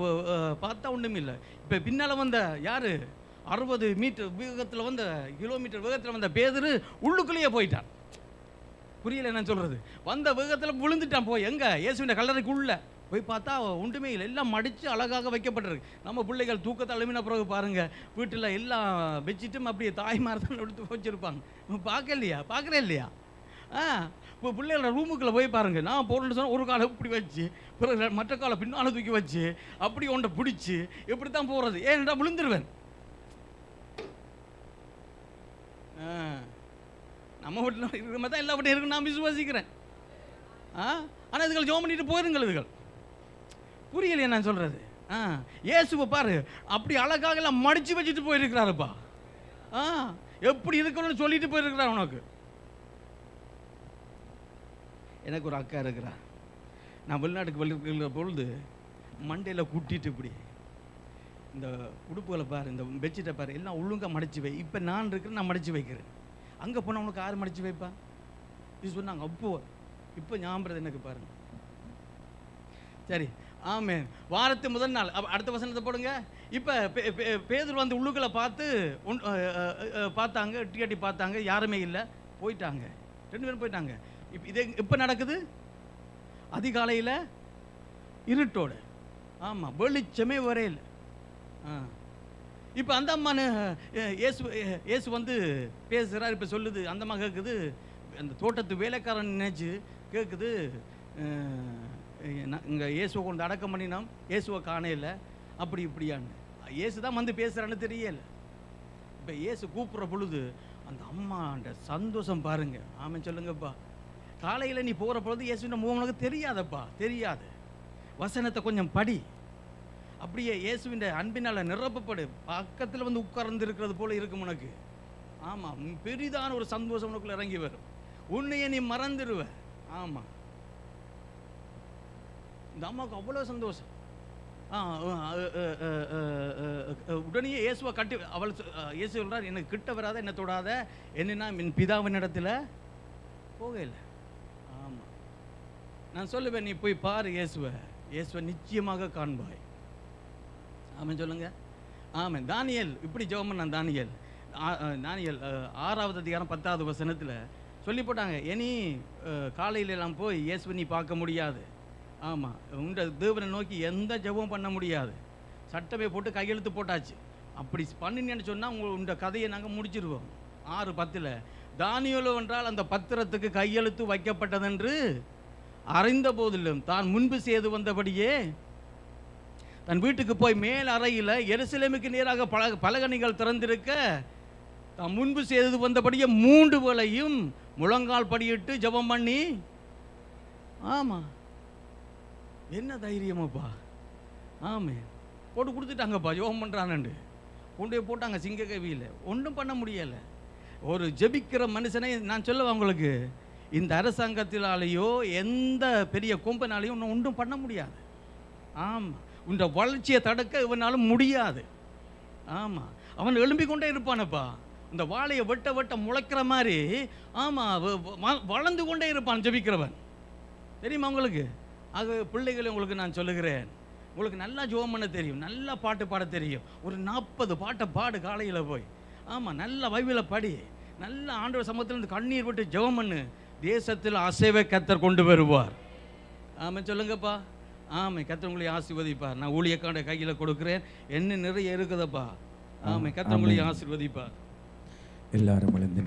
பார்த்தா ஒன்றும் இல்லை. இப்போ பின்னால் வந்த யார்? 60 மீட்டர் வேகத்தில் வந்த கிலோமீட்டர் வேகத்தில் வந்த பேதுரு உள்ளுக்குள்ளேயே போயிட்டான். புரியல என்ன சொல்கிறது? வந்த வேகத்தில் விழுந்துட்டான். போய் எங்கே? இயேசுவின் கல்லறைக்குள்ளே போய் பார்த்தா ஒன்றுமே இல்லை. எல்லாம் மடித்து அழகாக வைக்கப்பட்டிருக்கு. நம்ம பிள்ளைகள் தூக்கத்தை அழுமின பிறகு பாருங்கள், வீட்டில் எல்லாம் வச்சுட்டும் அப்படியே தாய்மார் தான் எடுத்து வச்சுருப்பாங்க. பார்க்குறேன் இல்லையா? இப்போ பிள்ளைகளோட ரூமுக்குள்ளே போய் பாருங்கள். நான் போகிறேன்னு சொன்னால் ஒரு காலை இப்படி வச்சு, பிறகு மற்ற காலை பின்னால் தூக்கி வச்சு, அப்படி ஒன்றை பிடிச்சி எப்படி தான் போகிறது? ஏன்டா விழுந்துருவேன். நம்ம வீட்டில் இருக்கிற மாதிரி தான் எல்லா வீட்டையும் இருக்குன்னு நான் விசுவாசிக்கிறேன். ஆனால் இதுகள் ஜெபம் பண்ணிட்டு போயிருங்கள். இதுகள் புரியலையே நான் சொல்கிறது. இயேசுவை பாரு, அப்படி அழகாக எல்லாம் மடித்து வச்சுட்டு போயிருக்கிறாருப்பா. எப்படி இருக்கணும்னு சொல்லிட்டு போயிருக்கிறார். உனக்கு எனக்கு ஒரு அக்கா இருக்கிறா. நான் வெளிநாட்டுக்கு வெளியிருக்கிற பொழுது மண்டையில் கூட்டிட்டு இப்படி இந்த உடுப்புகளை பாரு, இந்த பெட்ஷீட்டை பாரு, எல்லாம் ஒழுங்காக மடித்து வை. இப்போ நான் இருக்கிறேன், நான் மடித்து வைக்கிறேன். அங்கே போனால் உனக்கு யார் மடித்து வைப்பா? இது சொன்னாங்க அப்போ. இப்போ ஞாபகம் எனக்கு பாருங்க. சரி, ஆமே. வாரத்து முதல் நாள் அடுத்த வசனத்தை போடுங்க. இப்போ பேதுரு வந்து உள்ளுக்களை பார்த்தாங்க, எட்டி பார்த்தாங்க, யாருமே இல்லை, போயிட்டாங்க. 2 பேரும் போயிட்டாங்க. இப்போ இது எப்போ நடக்குது? அதிகாலையில் இருட்டோடு. ஆமாம், வெளிச்சமே வரையில். இப்போ அந்த அம்மானு இயேசு வந்து பேசுகிறார். இப்போ சொல்லுது, அந்த அம்மா கேட்குது, அந்த தோட்டத்து வேலைக்காரன் நினைச்சு கேட்குது, இங்கே இயேசுவை கொண்டு அடக்கம் பண்ணினோம், இயேசுவை காணையில் அப்படி இப்படியான்னு. இயேசு தான் வந்து பேசுகிறான்னு தெரியல. இப்போ இயேசு கூப்பிட்ற பொழுது அந்த அம்மாண்ட சந்தோஷம் பாருங்க. ஆமாம் சொல்லுங்கப்பா. காலையில் நீ போகிற பொழுது இயேசுவின் முகம் உனக்கு தெரியாதப்பா, தெரியாது. வசனத்தை கொஞ்சம் படி, அப்படியே இயேசுவின் அன்பினால் நிரப்பப்படு. பக்கத்தில் வந்து உட்கார்ந்து இருக்கிறது போல இருக்கும் உனக்கு. ஆமாம், பெரிதான ஒரு சந்தோஷம் உனக்குள்ள இறங்கி வரும். உன்னையே நீ மறந்துடுவ. ஆமாம், இந்த அம்மாவுக்கு அவ்வளோ சந்தோஷம். உடனே இயேசுவை கட்டி அவள் இயேசு சொல்றார், எனக்கு கிட்ட வராத, என்ன தொடாத, என்னன்னா என் பிதாவின் இடத்துல போகல. ஆமாம், நான் சொல்லுவேன், நீ போய் பாரு இயேசுவை, இயேசுவை நிச்சயமாக காண்பாய். ஆமாம் சொல்லுங்க. ஆமாம். தானியேல் இப்படி ஜெபம் பண்ணான். தானியேல் 6வது அதிகாரம் 10வது வசனத்தில் சொல்லி போட்டாங்க, இனி காலையில எல்லாம் போய் இயேசுவை நீ பார்க்க முடியாது. ஆமாம், உண்ட தேவனை நோக்கி எந்த ஜெபம் பண்ண முடியாது. சட்டமே போட்டு கையெழுத்து போட்டாச்சு. அப்படி பண்ணினேன்னு சொன்னால் உண்ட கதையை நாங்கள் முடிச்சிருவோம். 6:10 தானியேலோ என்றால் அந்த பத்திரத்துக்கு கையெழுத்து வைக்கப்பட்டதென்று அறிந்த போதிலும் தான் முன்பு செய்து வந்தபடியே தன் வீட்டுக்கு போய் மேல் அறையில் எருசலேமுக்கு நேராக பலகணிகள் திறந்திருக்க தான் முன்பு செய்து வந்தபடியே 3 வேளையும் முழங்கால் படியிட்டு ஜெபம் பண்ணி. ஆமாம், என்ன தைரியமாப்பா. ஆமே, போட்டு கொடுத்துட்டாங்கப்பா, ஜெபம் பண்ணுறான்னு கொண்டு போட்டாங்க சிங்க கவியில். ஒன்றும் பண்ண முடியலை. ஒரு ஜெபிக்கிற மனுஷனை நான் சொல்லுவேன் உங்களுக்கு, இந்த அரசாங்கத்தினாலேயோ எந்த பெரிய கொம்பனாலேயும் ஒன்றும் பண்ண முடியாது. ஆமாம், உன்ற வளர்ச்சியை தடுக்க இவனாலும் முடியாது. ஆமாம், அவன் எழும்பிக் கொண்டே இருப்பானப்பா. இந்த வாழையை வெட்ட வெட்ட முளைக்கிற மாதிரி. ஆமாம், வளர்ந்து கொண்டே இருப்பான் ஜெபிக்கிறவன். தெரியுமா உங்களுக்கு? ஆக பிள்ளைகளை உங்களுக்கு நான் சொல்லுகிறேன், உங்களுக்கு நல்லா ஜெபம் பண்ண தெரியும், நல்லா பாட்டு பாட தெரியும். ஒரு 40 பாட்டை பாடு காலையில் போய். ஆமாம், நல்ல பைபிளை படி, நல்ல ஆண்டவர் சமூகத்திலிருந்து கண்ணீர் விட்டு ஜெபம் பண்ணு. தேசத்தில் அசைவை கர்த்தர் கொண்டு வருவார். ஆமாம் சொல்லுங்கப்பா. ஆமாம், கர்த்தர் உங்களை ஆசீர்வதிப்பார். நான் ஊழியக்கான கையில் கொடுக்குறேன், என்ன நிறைய இருக்குதப்பா. ஆமாம், கர்த்தர் உங்களை ஆசீர்வதிப்பார். எல்லாரும் எழுந்து